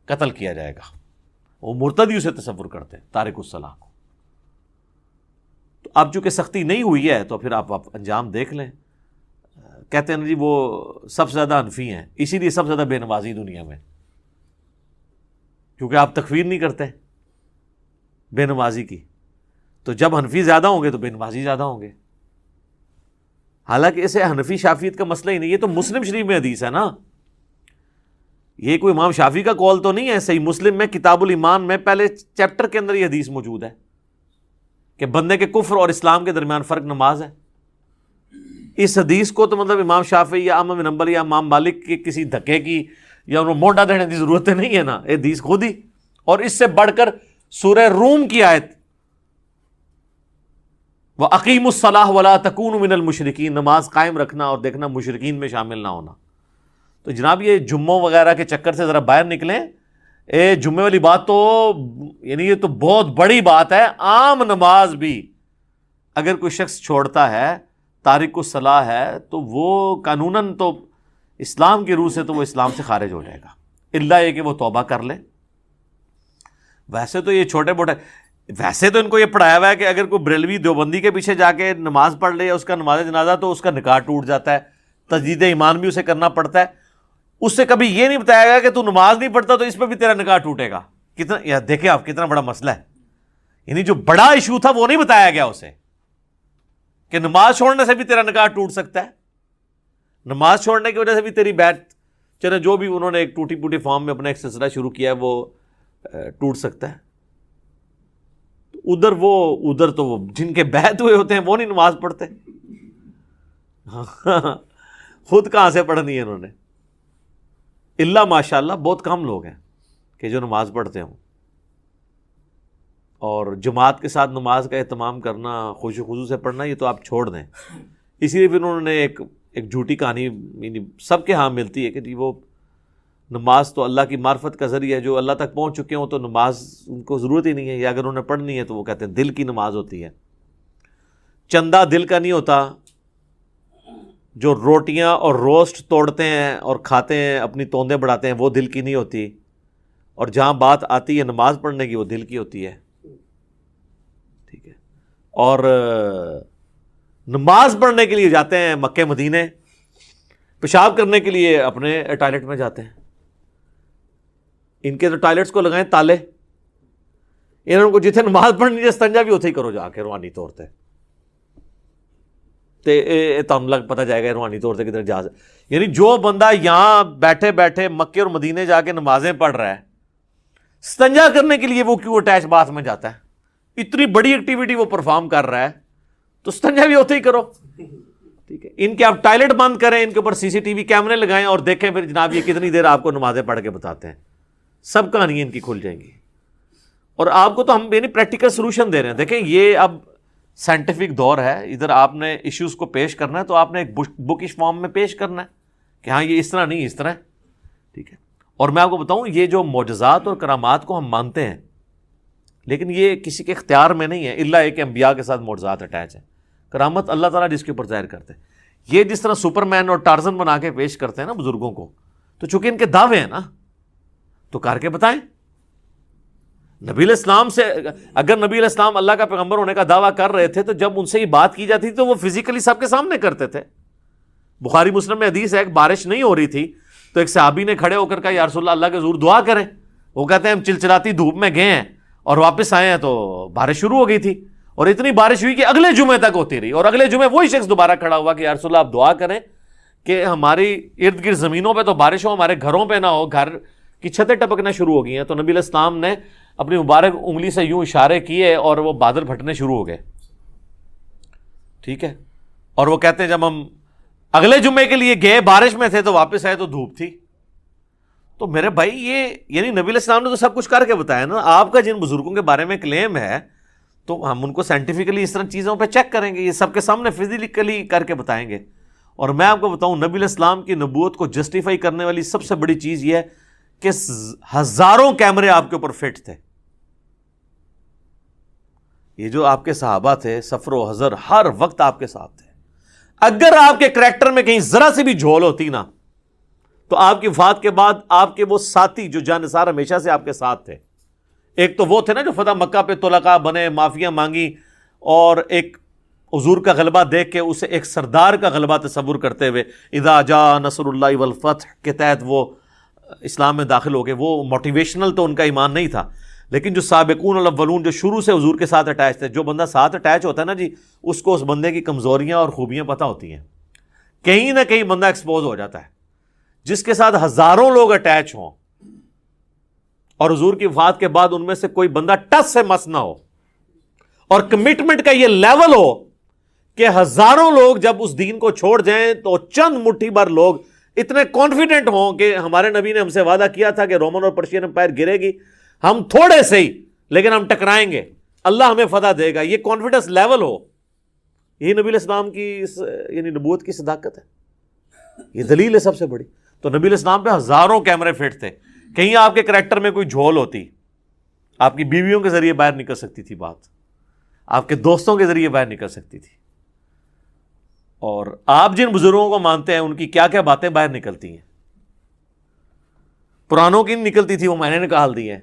قتل کیا جائے گا، وہ مرتدی اسے تصور کرتے ہیں تارک الصلاۃ کو. تو اب چونکہ سختی نہیں ہوئی ہے تو پھر آپ انجام دیکھ لیں. کہتے ہیں جی وہ سب سے زیادہ حنفی ہیں، اسی لیے سب سے زیادہ بے نمازی دنیا میں، کیونکہ آپ تکفیر نہیں کرتے بے نمازی کی. تو جب حنفی زیادہ ہوں گے تو بے نمازی زیادہ ہوں گے. حالانکہ اسے حنفی شافعیت کا مسئلہ ہی نہیں، یہ تو مسلم شریف میں حدیث ہے نا، یہ کوئی امام شافعی کا قول تو نہیں ہے. صحیح مسلم میں کتاب الایمان میں پہلے چیپٹر کے اندر یہ حدیث موجود ہے کہ بندے کے کفر اور اسلام کے درمیان فرق نماز ہے. اس حدیث کو تو مطلب امام شافعی یا احمد بن حنبل یا امام مالک کے کسی دھکے کی یا انہوں مونڈا دینے کی ضرورت نہیں ہے نا، یہ حدیث خود ہی. اور اس سے بڑھ کر سورہ روم کی آیت وَأَقِیمُوا الصَّلَاةَ وَلَا تَکُونُوا مِنَ الْمُشْرِکِینَ، نماز قائم رکھنا اور دیکھنا مشرکین میں شامل نہ ہونا. تو جناب یہ جمعوں وغیرہ کے چکر سے ذرا باہر نکلیں. جمعے والی بات تو یعنی یہ تو بہت بڑی بات ہے. عام نماز بھی اگر کوئی شخص چھوڑتا ہے، تارک الصلاۃ ہے، تو وہ قانوناً تو اسلام کی روح سے تو وہ اسلام سے خارج ہو جائے گا، الا یہ کہ وہ توبہ کر لے. ویسے تو یہ چھوٹے موٹے، ویسے تو ان کو یہ پڑھایا ہوا ہے کہ اگر کوئی بریلوی دیوبندی کے پیچھے جا کے نماز پڑھ لے یا اس کا نماز جنازہ تو اس کا نکاح ٹوٹ جاتا ہے، تجدید ایمان بھی اسے کرنا پڑتا ہے. اس سے کبھی یہ نہیں بتایا گیا کہ تو نماز نہیں پڑھتا تو اس پہ بھی تیرا نکاح ٹوٹے گا. کتنا یا دیکھیں آپ کتنا بڑا مسئلہ ہے. یعنی جو بڑا ایشو تھا وہ نہیں بتایا گیا اسے کہ نماز چھوڑنے سے بھی تیرا نکاح ٹوٹ سکتا ہے، نماز چھوڑنے کی وجہ سے بھی تیری بیعت، چلے جو بھی انہوں نے ایک ٹوٹی پوٹی فارم میں اپنا ایک سلسلہ شروع کیا ہے وہ ٹوٹ سکتا ہے. ادھر تو وہ جن کے بیعت ہوئے ہوتے ہیں وہ نہیں نماز پڑھتے. خود کہاں سے پڑھنی ہے انہوں نے؟ اللہ ماشاء اللہ بہت کم لوگ ہیں کہ جو نماز پڑھتے ہوں. اور جماعت کے ساتھ نماز کا اہتمام کرنا، خوشو خضوع سے پڑھنا، یہ تو آپ چھوڑ دیں. اسی لیے پھر انہوں نے ایک جھوٹی کہانی یعنی سب کے ہاں ملتی ہے کہ جی وہ نماز تو اللہ کی معرفت کا ذریعہ ہے، جو اللہ تک پہنچ چکے ہوں تو نماز ان کو ضرورت ہی نہیں ہے، یا اگر انہوں نے پڑھنی ہے تو وہ کہتے ہیں دل کی نماز ہوتی ہے. چندہ دل کا نہیں ہوتا. جو روٹیاں اور روسٹ توڑتے ہیں اور کھاتے ہیں، اپنی توندیں بڑھاتے ہیں، وہ دل کی نہیں ہوتی. اور جہاں بات آتی ہے نماز پڑھنے کی وہ دل کی ہوتی ہے. ٹھیک ہے. اور نماز پڑھنے کے لیے جاتے ہیں مکے مدینے، پیشاب کرنے کے لیے اپنے ٹوائلٹ میں جاتے ہیں. ان کے تو ٹوائلٹس کو لگائیں تالے. انہوں کو جتنے نماز پڑھنی ہے استنجا بھی اتنے ہی کرو جا کے روحانی طور پہ. تم لگ پتہ جائے گا روحانی طور سے کدھر جا. یعنی جو بندہ یہاں بیٹھے بیٹھے مکے اور مدینے جا کے نمازیں پڑھ رہا ہے، استنجا کرنے کے لیے وہ کیوں اٹیچ باتھ میں جاتا ہے؟ اتنی بڑی ایکٹیویٹی وہ پرفارم کر رہا ہے تو استنجا بھی ہوتے ہی کرو. ٹھیک ہے. ان کے آپ ٹوائلٹ بند کریں، ان کے اوپر CCTV کیمرے لگائیں اور دیکھیں پھر جناب یہ کتنی دیر آپ کو نمازیں پڑھ کے بتاتے ہیں. سب کہانیاں ان کی کھل جائیں گی. اور آپ کو تو ہم یعنی پریکٹیکل سولوشن دے رہے ہیں. دیکھیں یہ اب سائنٹیفک دور ہے، ادھر آپ نے ایشوز کو پیش کرنا ہے تو آپ نے ایک بکش فارم میں پیش کرنا ہے کہ ہاں یہ اس طرح نہیں اس طرح. ٹھیک ہے. اور میں آپ کو بتاؤں یہ جو معجزات اور کرامات کو ہم مانتے ہیں لیکن یہ کسی کے اختیار میں نہیں ہے، الا ایک انبیاء کے ساتھ معجزات اٹیچ ہیں. کرامت اللہ تعالیٰ جس کے اوپر ظاہر کرتے ہیں. یہ جس طرح سپر مین اور ٹارزن بنا کے پیش کرتے ہیں نا بزرگوں کو، تو چونکہ ان کے دعوے ہیں نا تو کر کے بتائیں. نبی علیہ السلام سے اگر نبی علیہ السلام اللہ کا پیغمبر ہونے کا دعویٰ کر رہے تھے تو جب ان سے یہ بات کی جاتی تھی تو وہ فزیکلی سب کے سامنے کرتے تھے. بخاری مسلم میں حدیث ہے، ایک بارش نہیں ہو رہی تھی تو ایک صحابی نے کھڑے ہو کر کہا یا رسول اللہ کے حضور دعا کریں. وہ کہتے ہیں ہم چلچلاتی دھوپ میں گئے ہیں اور واپس آئے ہیں تو بارش شروع ہو گئی تھی، اور اتنی بارش ہوئی کہ اگلے جمعے تک ہوتی رہی، اور اگلے جمعے وہی شخص دوبارہ کھڑا ہوا کہ یا رسول اللہ آپ دعا کریں کہ ہماری ارد گرد زمینوں پہ تو بارش ہو، ہمارے گھروں پہ نہ ہو، گھر کی چھتیں ٹپکنا شروع ہو گئی ہیں۔ تو نبی علیہ السلام نے اپنی مبارک انگلی سے یوں اشارے کیے اور وہ بادل پھٹنے شروع ہو گئے، ٹھیک ہے۔ اور وہ کہتے ہیں جب ہم اگلے جمعے کے لیے گئے بارش میں تھے تو واپس آئے تو دھوپ تھی۔ تو میرے بھائی یہ یعنی نبی علیہ السلام نے تو سب کچھ کر کے بتایا نا۔ آپ کا جن بزرگوں کے بارے میں کلیم ہے تو ہم ان کو سائنٹیفکلی اس طرح چیزوں پہ چیک کریں گے، یہ سب کے سامنے فزیکلی کر کے بتائیں گے۔ اور میں آپ کو بتاؤں نبی علیہ السلام کی نبوت کو جسٹیفائی کرنے والی سب سے بڑی چیز یہ ہے کہ ہزاروں کیمرے آپ کے اوپر فٹ تھے۔ یہ جو آپ کے صحابہ تھے سفر و حضر ہر وقت آپ کے ساتھ تھے۔ اگر آپ کے کریکٹر میں کہیں ذرا سی بھی جھول ہوتی نا تو آپ کی وفات کے بعد آپ کے وہ ساتھی جو جانثار ہمیشہ سے آپ کے ساتھ تھے، ایک تو وہ تھے نا جو فتح مکہ پہ طلقاء بنے، معافیاں مانگی، اور ایک حضور کا غلبہ دیکھ کے اسے ایک سردار کا غلبہ تصور کرتے ہوئے اذا جاء نصر اللہ والفتح کے تحت وہ اسلام میں داخل ہو گئے۔ وہ موٹیویشنل تو ان کا ایمان نہیں تھا، لیکن جو سابقون الاولون جو شروع سے حضور کے ساتھ اٹیچ تھے، جو بندہ ساتھ اٹیچ ہوتا ہے نا جی، اس کو اس بندے کی کمزوریاں اور خوبیاں پتہ ہوتی ہیں۔ کہیں نہ کہیں بندہ ایکسپوز ہو جاتا ہے۔ جس کے ساتھ ہزاروں لوگ اٹیچ ہوں اور حضور کی وفات کے بعد ان میں سے کوئی بندہ ٹس سے مس نہ ہو، اور کمٹمنٹ کا یہ لیول ہو کہ ہزاروں لوگ جب اس دین کو چھوڑ جائیں تو چند مٹھی بھر لوگ اتنے کانفیڈنٹ ہوں کہ ہمارے نبی نے ہم سے وعدہ کیا تھا کہ رومن اور پرشین امپائر گرے گی، ہم تھوڑے سے ہی لیکن ہم ٹکرائیں گے، اللہ ہمیں فتح دے گا، یہ کانفیڈنس لیول ہو، یہی نبی علیہ السلام کی یعنی نبوت کی صداقت ہے، یہ دلیل ہے سب سے بڑی۔ تو نبی علیہ السلام پہ ہزاروں کیمرے فٹ تھے، کہیں آپ کے کریکٹر میں کوئی جھول ہوتی، آپ کی بیویوں کے ذریعے باہر نکل سکتی تھی بات، آپ کے دوستوں کے ذریعے باہر نکل سکتی تھی، اور آپ جن بزرگوں کو مانتے ہیں ان کی کیا کیا باتیں باہر نکلتی ہیں۔ پرانوں کی نکلتی تھی، وہ میں نے نکال دی ہیں،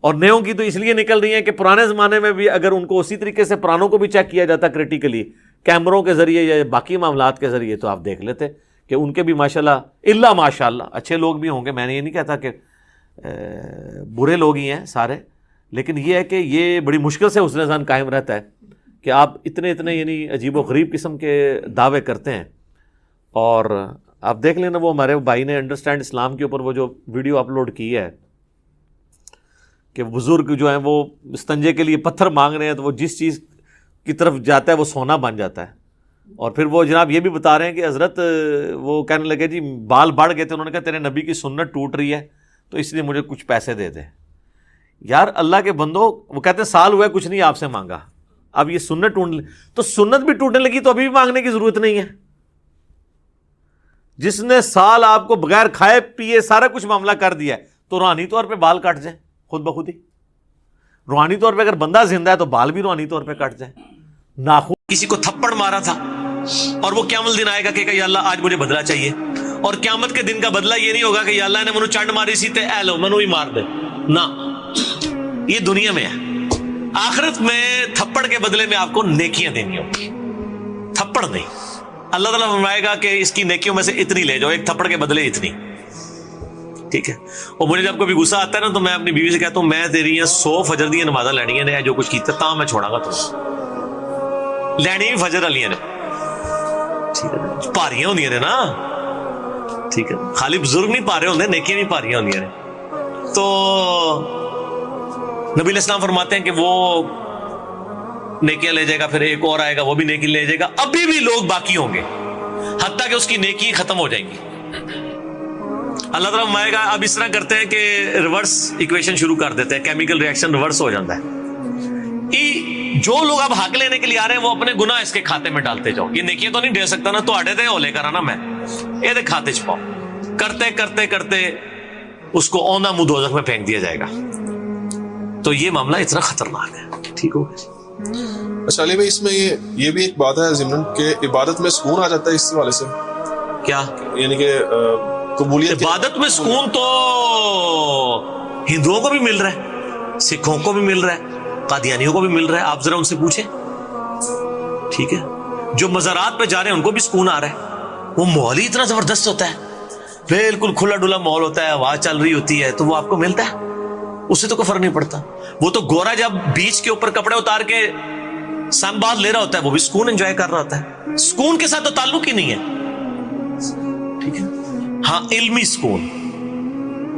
اور نیوں کی تو اس لیے نکل رہی ہیں کہ پرانے زمانے میں بھی اگر ان کو اسی طریقے سے پرانوں کو بھی چیک کیا جاتا کریٹیکلی کیمروں کے ذریعے یا باقی معاملات کے ذریعے، تو آپ دیکھ لیتے کہ ان کے بھی ماشاءاللہ الا ماشاءاللہ اچھے لوگ بھی ہوں گے۔ میں نے یہ نہیں کہتا کہ برے لوگ ہی ہیں سارے، لیکن یہ ہے کہ یہ بڑی مشکل سے حسن ظن قائم رہتا ہے کہ آپ اتنے یعنی عجیب و غریب قسم کے دعوے کرتے ہیں۔ اور آپ دیکھ لینا وہ ہمارے بھائی نے انڈرسٹینڈ اسلام کے اوپر وہ جو ویڈیو اپلوڈ کی ہے کہ بزرگ جو ہیں وہ استنجے کے لیے پتھر مانگ رہے ہیں تو وہ جس چیز کی طرف جاتا ہے وہ سونا بن جاتا ہے، اور پھر وہ جناب یہ بھی بتا رہے ہیں کہ حضرت وہ کہنے لگے جی بال بڑھ گئے تھے، انہوں نے کہا تیرے نبی کی سنت ٹوٹ رہی ہے تو اس لیے مجھے کچھ پیسے دے دے۔ یار اللہ کے بندو، وہ کہتے ہیں سال ہوا ہے کچھ نہیں آپ سے مانگا، اب یہ سنت ٹوٹنے، تو سنت بھی ٹوٹنے لگی تو ابھی بھی مانگنے کی ضرورت نہیں ہے۔ جس نے سال آپ کو بغیر کھائے پیے سارا کچھ معاملہ کر دیا ہے تو روحانی طور پہ بال کٹ جائیں خود بخود ہی۔ روحانی طور پہ اگر بندہ زندہ ہے تو بال بھی روحانی طور پہ کٹ جائیں۔ ناخن کسی کو تھپڑ مارا تھا اور وہ قیامت دن آئے گا کہ یا اللہ آج مجھے بدلہ چاہیے، اور قیامت کے دن کا بدلہ یہ نہیں ہوگا کہ یا اللہ نے منو چانڈ ماری سی تے اے لو منو ہی مار دے، نہ، یہ دنیا میں ہے۔ آخرت میں تھپڑ کے بدلے میں آپ کو نیکیاں دینی ہوگی، تھپڑ نہیں۔ اللہ تعالیٰ فرمائے گا کہ اس کی نیکیوں میں سے اتنی لے جاؤ، ایک تھپڑ کے بدلے اتنی، ٹھیک ہے۔ اور مجھے جب کبھی غصہ آتا ہے نا تو میں اپنی بیوی سے کہتا ہوں میں تیری 100 فجر دی نمازاں لینی ہے، جو کچھ کیتا تاں میں چھوڑا گا تمہیں، لینی بھی فجر والی نے، ٹھیک ہے، پاریاں ہوندیاں نے نا، ٹھیک ہے، خالی بزرگ نہیں پارے ہوندے، نیکیاں بھی پاریاں ہوندیاں نے۔ تو نبی علیہ السلام فرماتے ہیں کہ وہ نیکیاں لے جائے گا، پھر ایک اور آئے گا وہ بھی نیکی لے جائے گا، ابھی بھی لوگ باقی ہوں گے حتیٰ کہ اس کی نیکی ختم ہو جائیں گی۔ اللہ تعالیٰ فرمائے گا اب اس طرح کرتے ہیں کہ ریورس ایکویشن شروع کر دیتے ہیں، کیمیکل ریئیکشن ریورس ہو جاتا ہے۔ جو لوگ اب حق لینے کے لیے آ رہے ہیں وہ اپنے گناہ اس کے کھاتے میں ڈالتے جاؤ، یہ نیکیاں تو نہیں دے سکتا نا، تو آڑے دے ہو لے کر آنا، میں یہ دے کھاتے چھپاؤ، کرتے کرتے کرتے اس کو اونا منہ دوزخ میں پھینک دیا جائے گا۔ تو یہ معاملہ اتنا خطرناک ہے، ٹھیک ہو گیا۔ اچھا علی بھائی، اس میں یہ بھی ایک بات ہے ضمن کہ عبادت میں سکون آ جاتا ہے اس حوالے سے، کیا یعنی کہ قبولیت عبادت میں سکون تو ہندوؤں کو بھی مل رہا ہے، سکھوں کو بھی مل رہا ہے، قادیانیوں کو بھی مل رہا ہے، آپ ذرا ان سے پوچھیں، ٹھیک ہے۔ جو مزارات پہ جا رہے ہیں ان کو بھی سکون آ رہا ہے، وہ ماحول ہی اتنا زبردست ہوتا ہے، بالکل کھلا ڈلا ماحول ہوتا ہے، آواز چل رہی ہوتی ہے، تو وہ آپ کو ملتا ہے۔ اسے تو کوئی فرق نہیں پڑتا. وہ تو گورا جب بیچ کے اوپر کپڑے اتار کے سن باد لے رہا ہوتا ہے وہ بھی سکون انجوائے کر رہا ہوتا ہے. سکون کے ساتھ تو تعلق ہی نہیں ہے. ٹھیک ہے, ہاں علمی سکون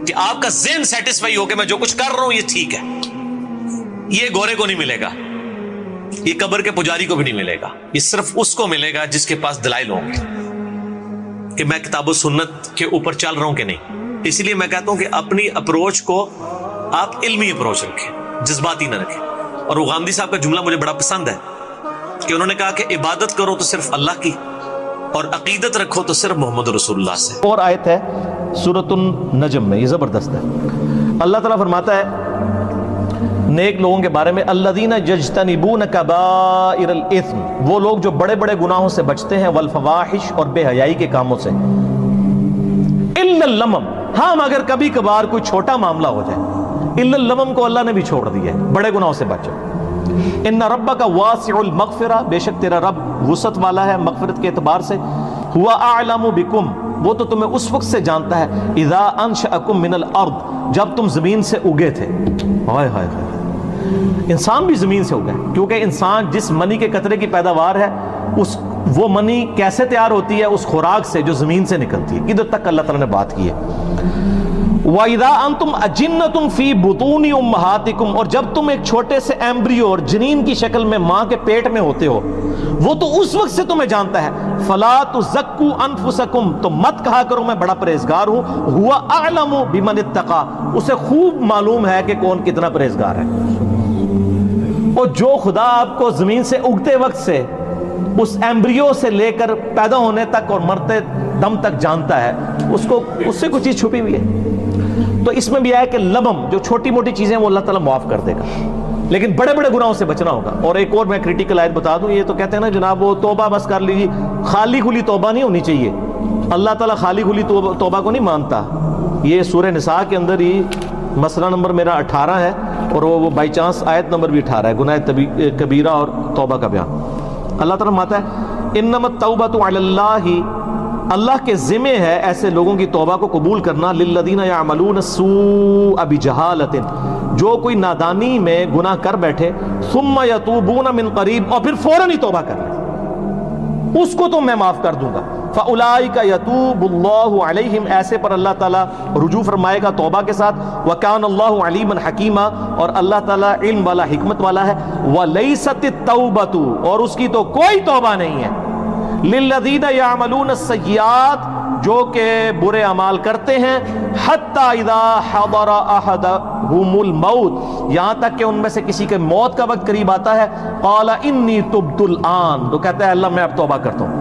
کہ آپ کا ذہن سیٹسفائی ہو کہ میں جو کچھ کر رہا ہوں یہ ٹھیک ہے, یہ گورے کو نہیں ملے گا, یہ قبر کے پجاری کو بھی نہیں ملے گا. یہ صرف اس کو ملے گا جس کے پاس دلائل ہوں گے کہ میں کتاب و سنت کے اوپر چل رہا ہوں کہ نہیں. اسی لیے میں کہتا ہوں کہ اپنی اپروچ کو آپ علمی اپروچ رکھیں, جذباتی نہ رکھیں. اور وہ غامدی صاحب کا جملہ مجھے بڑا پسند ہے کہ انہوں نے کہا کہ عبادت کرو تو صرف اللہ کی, اور عقیدت رکھو تو صرف محمد رسول اللہ سے. اور آیت ہے سورۃ النجم میں, یہ زبردست ہے. اللہ تعالیٰ فرماتا ہے نیک لوگوں کے بارے میں, الذین یجتنبون کبائر الاثم, وہ لوگ جو بڑے بڑے گناہوں سے بچتے ہیں, والفواحش, اور بے حیائی کے کاموں سے, الا اللمم, ہاں مگر کبھی کبھار کوئی چھوٹا معاملہ ہو جائے. الا اللمم کو اللہ نے بھی چھوڑ دیا ہے, بڑے گناہوں سے بچو. ان ربک واسع المغفرہ, بے شک تیرا رب وسعت والا ہے مغفرت کے اعتبار سے. ہوا اعلم بکم, وہ تو تمہیں اس وقت سے جانتا ہے, اذا انشأکم من الارض, جب تم زمین سے اگے تھے. ہائے ہائے ہائے, انسان بھی زمین سے اگا ہے, کیونکہ انسان جس منی کے قطرے کی پیداوار ہے, وہ منی کیسے تیار ہوتی ہے؟ اس خوراک سے جو زمین سے نکلتی ہے. ادھر تک اللہ تعالیٰ نے بات کی ہے. وَإِذَا أَنْتُمْ أَجِنَّةٌ فِي بُطُونِ أُمَّهَاتِكُمْ, اور جب تم ایک چھوٹے سے ایمبریو اور جنین کی شکل میں ماں کے پیٹ میں ہوتے ہو, وہ تو اس وقت سے تمہیں جانتا ہے. فَلَا تُزَكُّوا أَنفُسَكُمْ, تو مت کہا کرو میں بڑا پرہیزگار ہوں. هُوَ أَعْلَمُ بِمَنِ اتَّقَى, اسے خوب معلوم ہے کہ کون کتنا پرہیزگار ہے. اور جو خدا آپ کو زمین سے اگتے وقت سے, اس ایمبریو سے لے کر پیدا ہونے تک اور مرتے دم تک جانتا ہے, اس سے کوئی چیز چھپی ہوئی ہے. تو اس میں بھی آیا کہ لبم, جو چھوٹی موٹی چیزیں وہ اللہ تعالیٰ معاف کر دے گا, لیکن بڑے بڑے گناہوں سے بچنا ہوگا. اور ایک اور میں کریٹیکل آیت بتا دوں, یہ تو کہتے ہیں نا جناب وہ توبہ بس کر لیجیے, خالی کھلی توبہ نہیں ہونی چاہیے. اللہ تعالیٰ خالی کھلی توبہ کو نہیں مانتا. یہ سورہ نساء کے اندر ہی مسئلہ نمبر میرا 18 ہے, اور وہ بائی چانس آیت نمبر بھی 18 ہے, گناہ کبیرہ اور توبہ کا بیان. اللہ تعالیٰ فرماتا ہے انما التوبۃ علی اللہ, اللہ کے ذمہ ہے ایسے لوگوں کی توبہ کو قبول کرنا. للذین یعملون السوء بجہالۃ, جو کوئی نادانی میں گناہ کر بیٹھے, ثم یتوبون من قریب, اور پھر فوراً ہی توبہ کر لیں, اس کو تو میں معاف کر دوں گا. فاولئک یتوب اللہ علیہم, ایسے پر اللہ تعالیٰ رجوع فرمائے گا توبہ کے ساتھ. وکان اللہ علیما حکیما, اور اللہ تعالیٰ علم والا حکمت والا ہے. ولیست التوبۃ, اور اس کی تو کوئی توبہ نہیں ہے, للذین یعملون السیئات, جو کہ برے اعمال کرتے ہیں, حتی اذا حضر احدهم الموت, یہاں تک کہ ان میں سے کسی کے موت کا وقت قریب آتا ہے, قال انی تبت الآن, تو کہتا ہے اللہ میں اب توبہ کرتا ہوں.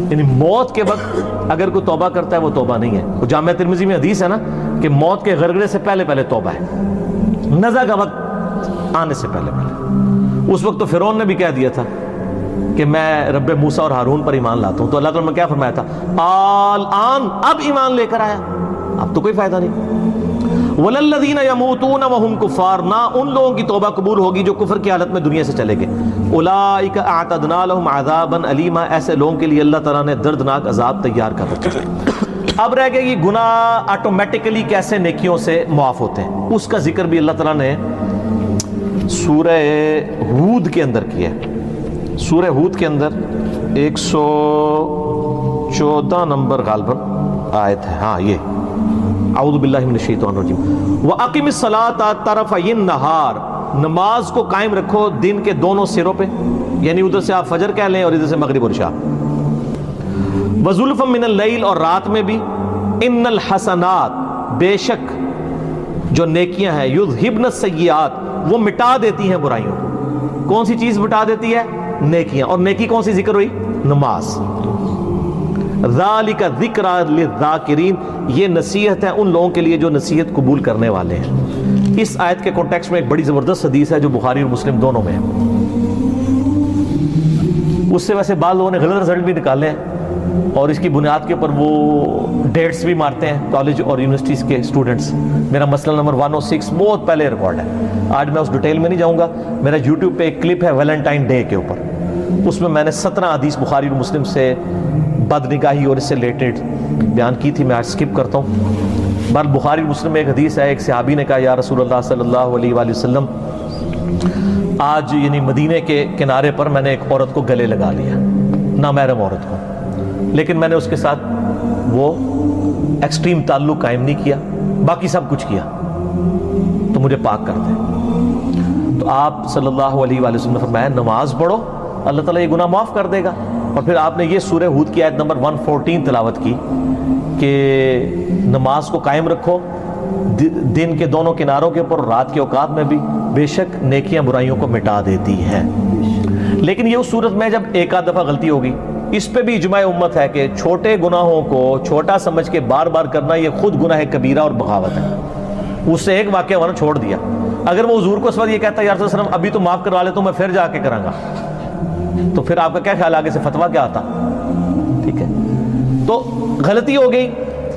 یعنی موت کے وقت اگر کوئی توبہ کرتا ہے وہ توبہ نہیں ہے. وہ جامعہ ترمذی میں حدیث ہے نا کہ موت کے غرغرے سے پہلے پہلے توبہ ہے, نزع کا وقت آنے سے پہلے پہلے. اس وقت تو فرعون نے بھی کہہ دیا تھا کہ میں رب موسیٰ اور ہارون پر ایمان لاتا ہوں, تو اللہ تعالیٰ نے کیا فرمایا تھا, الآن, اب ایمان لے کر آیا, اب تو کوئی فائدہ نہیں. وَلَلَّذِينَ يَمُوتُونَ وَهُمْ كُفَّارٌ, نہ ان لوگوں کی توبہ قبول ہوگی جو کفر کی حالت میں دنیا سے چلے گئے. اولئک اعتدنا لهم عذابا علیما, ایسے لوگوں کے لیے اللہ تعالیٰ نے دردناک عذاب تیار کر رکھا ہے. اب رہ گئے یہ گناہ آٹومیٹکلی کیسے نیکیوں سے معاف ہوتے ہیں, اس کا ذکر بھی اللہ تعالیٰ نے سورہ ہود کے اندر کیا ہے. سورہ ہود کے اندر 114 نمبر غالباً آیت ہے, ہاں یہ, اعوذ باللہ من الشیطان الرجیم. وَأَقِمِ الصَّلَاةَ طَرَفَيِ النَّهَارِ, نماز کو قائم رکھو دن کے دونوں سروں پہ, یعنی ادھر سے آپ فجر کہہ لیں اور ادھر سے مغرب اور عشاء. وَزُلْفًا مِنَ اللَّيْلِ, اور رات میں بھی. اِنَّ الْحَسَنَاتِ, بے شک جو نیکیاں ہیں, یُذْهِبْنَ السَّیِّئَاتِ, وہ مٹا دیتی ہیں برائیوں کو. کون سی چیز مٹا دیتی ہے؟ نیکیاں. اور نیکی کون سی ذکر ہوئی؟ نماز. ذالک ذکر للذاکرین, یہ نصیحت ہے ان لوگوں کے لیے جو نصیحت قبول کرنے والے ہیں. اس آیت کے کانٹیکسٹ میں ایک بڑی زبردست حدیث ہے جو بخاری اور مسلم دونوں میں ہے. اس سے ویسے بعض لوگوں نے غلط رزلٹ بھی نکالے ہیں, اور اس کی بنیاد کے اوپر وہ ڈیٹس بھی مارتے ہیں کالج اور یونیورسٹیز کے اسٹوڈنٹس. میرا مسئلہ نمبر 106 بہت پہلے ریکارڈ ہے, آج میں اس ڈیٹیل میں نہیں جاؤں گا. میرا یوٹیوب پہ ایک کلپ ہے ویلنٹائن ڈے کے اوپر, اس میں میں نے 17 حدیث بخاری اور مسلم سے بد نگاہی اور اس سے ریلیٹڈ بیان کی تھی، میں آج سکپ کرتا ہوں۔ بہرحال بخاری اور مسلم میں ایک حدیث ہے، ایک صحابی نے کہا یا رسول اللہ صلی اللہ علیہ وآلہ وسلم، آج یعنی مدینے کے کنارے پر میں نے ایک عورت کو گلے لگا لیا، نامحرم عورت کو، لیکن میں نے اس کے ساتھ وہ ایکسٹریم تعلق قائم نہیں کیا، باقی سب کچھ کیا، تو مجھے پاک کر دے۔ تو آپ صلی اللہ علیہ وآلہ وسلم نے فرمایا نماز پڑھو، اللہ تعالیٰ یہ گناہ معاف کر دے گا۔ اور پھر آپ نے یہ سورہ ہود کی آیت نمبر 114 تلاوت کی کہ نماز کو قائم رکھو دن کے دونوں کناروں کے اوپر، رات کے اوقات میں بھی، بے شک نیکیاں برائیوں کو مٹا دیتی ہیں۔ لیکن یہ اس صورت میں جب ایک آدھ دفعہ غلطی ہوگی، اس پہ بھی اجماع امت ہے کہ چھوٹے گناہوں کو چھوٹا سمجھ کے بار بار کرنا یہ خود گناہ کبیرہ اور بغاوت ہے۔ اس سے ایک واقعہ ورنہ چھوڑ دیا، اگر وہ حضور کو اس وقت یہ کہتا ہے یا رسول اللہ علیہ وسلم ابھی تو معاف کروا لے تو میں پھر جا کے کراں گا، تو پھر آپ کا کیا خیال آگے سے فتویٰ کیا آتا؟ ٹھیک ہے، تو غلطی ہو گئی،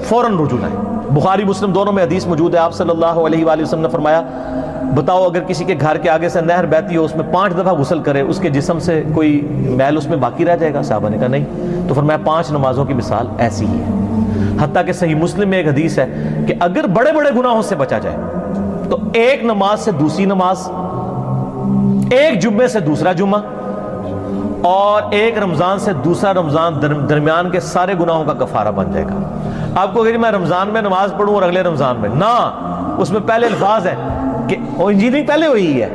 فوراً رجوع ہے۔ بخاری مسلم دونوں میں حدیث موجود ہے، آپ صلی اللہ علیہ وآلہ وسلم نے فرمایا بتاؤ اگر کسی کے گھر کے آگے سے نہر بہتی ہو، اس میں 5 دفعہ غسل کرے، اس کے جسم سے کوئی میل اس میں باقی رہ جائے گا؟ صحابہ نے کہا نہیں۔ تو فرمایا 5 نمازوں کی مثال ایسی ہی ہے۔ حتیٰ کہ صحیح مسلم میں ایک حدیث ہے کہ اگر بڑے بڑے گناہوں سے بچا جائے تو ایک نماز سے دوسری نماز، ایک جمعے سے دوسرا جمعہ، اور ایک رمضان سے دوسرا رمضان، درمیان کے سارے گناہوں کا کفارہ بن جائے گا۔ آپ کو کہ میں رمضان میں نماز پڑھوں اور اگلے رمضان میں نہ، اس میں پہلے الفاظ ہے کہ انجینئرنگ پہلے ہوئی ہے،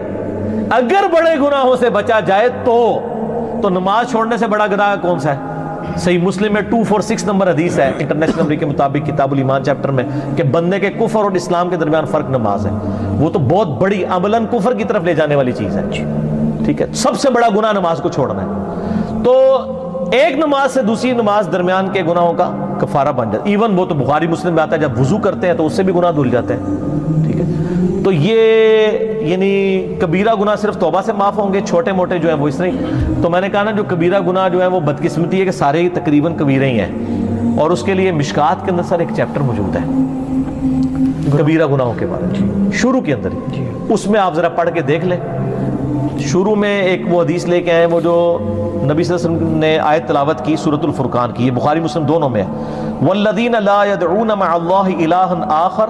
اگر بڑے گناہوں سے بچا جائے تو نماز چھوڑنے سے بڑا گناہ کون سا ہے؟ صحیح مسلم میں 246 نمبر حدیث ہے انٹرنیشنل نمبر کے مطابق کتاب الایمان چیپٹر میں کہ بندے کے کفر اور اسلام کے درمیان فرق نماز ہے، وہ تو بہت بڑی عملاً کفر کی طرف لے جانے والی چیز ہے۔ ٹھیک ہے، سب سے بڑا گناہ نماز کو چھوڑنا ہے۔ تو ایک نماز سے دوسری نماز درمیان کے گناہوں کا کفارہ بن جاتا ہے۔ ایون وہ تو بخاری مسلم میں آتا ہے جب وضو کرتے ہیں تو اس سے بھی گناہ دھل جاتے ہیں۔ ٹھیک ہے، تو یہ یعنی کبیرہ گناہ صرف توبہ سے معاف ہوں گے، چھوٹے موٹے جو ہیں وہ اس طرح۔ تو میں نے کہا نا جو کبیرہ گناہ جو ہے وہ بدقسمتی ہے کہ سارے ہی تقریباً کبیرہ ہی ہیں، اور اس کے لیے مشکات کے اندر سر ایک چیپٹر موجود ہے کبیرہ گناہوں کے بارے میں، شروع کے اندر ہی، اس میں آپ ذرا پڑھ کے دیکھ لیں۔ شروع میں ایک وہ حدیث لے کے آئے وہ جو نبی صلی اللہ علیہ وسلم نے آیت تلاوت کی سورۃ الفرقان کی، یہ بخاری مسلم دونوں میں ہے، والذین لا يدعون مع اللہ الہا آخر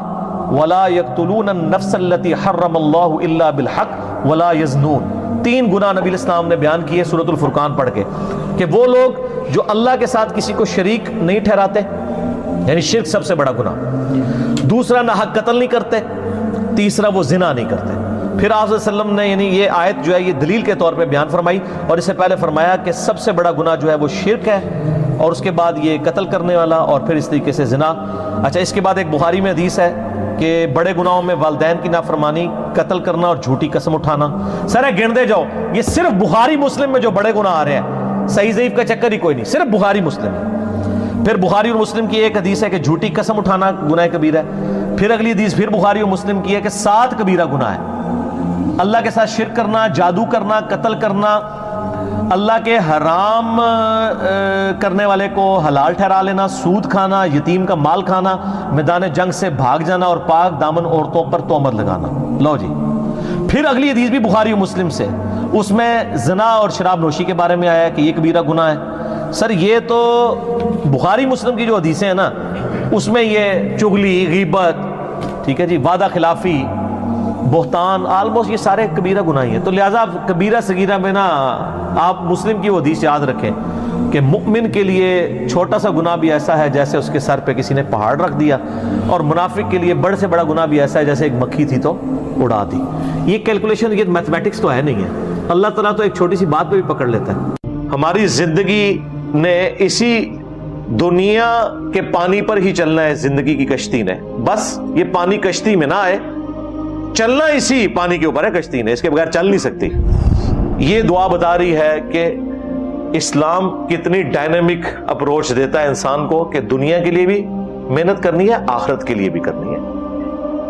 ولا يقتلون النفس التي حرم اللہ الا بالحق ولا یزنون۔ 3 گناہ نبی علیہ السلام نے بیان کیے سورۃ الفرقان پڑھ کے کہ وہ لوگ جو اللہ کے ساتھ کسی کو شریک نہیں ٹھہراتے، یعنی شرک سب سے بڑا گناہ، دوسرا ناحق قتل نہیں کرتے، تیسرا وہ زنا نہیں کرتے۔ پھر آپ صلی اللہ علیہ وسلم نے یعنی یہ آیت جو ہے یہ دلیل کے طور پہ بیان فرمائی، اور اس سے پہلے فرمایا کہ سب سے بڑا گناہ جو ہے وہ شرک ہے، اور اس کے بعد یہ قتل کرنے والا، اور پھر اس طریقے سے زنا۔ اچھا، اس کے بعد ایک بخاری میں حدیث ہے کہ بڑے گناہوں میں والدین کی نافرمانی، قتل کرنا اور جھوٹی قسم اٹھانا۔ سر گنتے جاؤ، یہ صرف بخاری مسلم میں جو بڑے گناہ آ رہے ہیں، صحیح ضعیف کا چکر ہی کوئی نہیں، صرف بخاری مسلم ہے۔ پھر بخاری اور مسلم کی ایک حدیث ہے کہ جھوٹی قسم اٹھانا گناہ کبیرہ ہے۔ پھر اگلی حدیث پھر بخاری اور مسلم کی ہے کہ 7 کبیرہ گناہ ہے، اللہ کے ساتھ شرک کرنا، جادو کرنا، قتل کرنا، اللہ کے حرام کرنے والے کو حلال ٹھہرا لینا، سود کھانا، یتیم کا مال کھانا، میدان جنگ سے بھاگ جانا، اور پاک دامن عورتوں پر تہمت لگانا۔ لو جی، پھر اگلی حدیث بھی بخاری و مسلم سے، اس میں زنا اور شراب نوشی کے بارے میں آیا کہ یہ کبیرہ گناہ ہے۔ سر یہ تو بخاری مسلم کی جو حدیثیں ہیں نا، اس میں یہ چغلی، غیبت، ٹھیک ہے جی، وعدہ خلافی، بہتان، آلموسٹ یہ سارے کبیرہ گناہ ہیں۔ تو لہٰذا کبیرہ صغیرہ میں نا آپ مسلم کی وہ حدیث یاد رکھیں کہ مؤمن کے لیے چھوٹا سا گناہ بھی ایسا ہے جیسے اس کے سر پہ کسی نے پہاڑ رکھ دیا، اور منافق کے لیے بڑے سے بڑا گناہ بھی ایسا ہے جیسے ایک مکھی تھی تو اڑا دی۔ یہ کیلکولیشن، یہ میتھمیٹکس تو ہے نہیں ہے، اللہ تعالیٰ تو ایک چھوٹی سی بات پہ بھی پکڑ لیتا ہے۔ ہماری زندگی نے اسی دنیا کے پانی پر ہی چلنا ہے، زندگی کی کشتی نے، بس یہ پانی کشتی میں نہ آئے، چلنا اسی پانی کے اوپر ہے کشتی نے، اس کے بغیر چل نہیں سکتی۔ یہ دعا بتا رہی ہے کہ اسلام کتنی ڈائنامک اپروچ دیتا ہے انسان کو کہ دنیا کے لیے بھی محنت کرنی ہے، آخرت کے لیے بھی کرنی ہے۔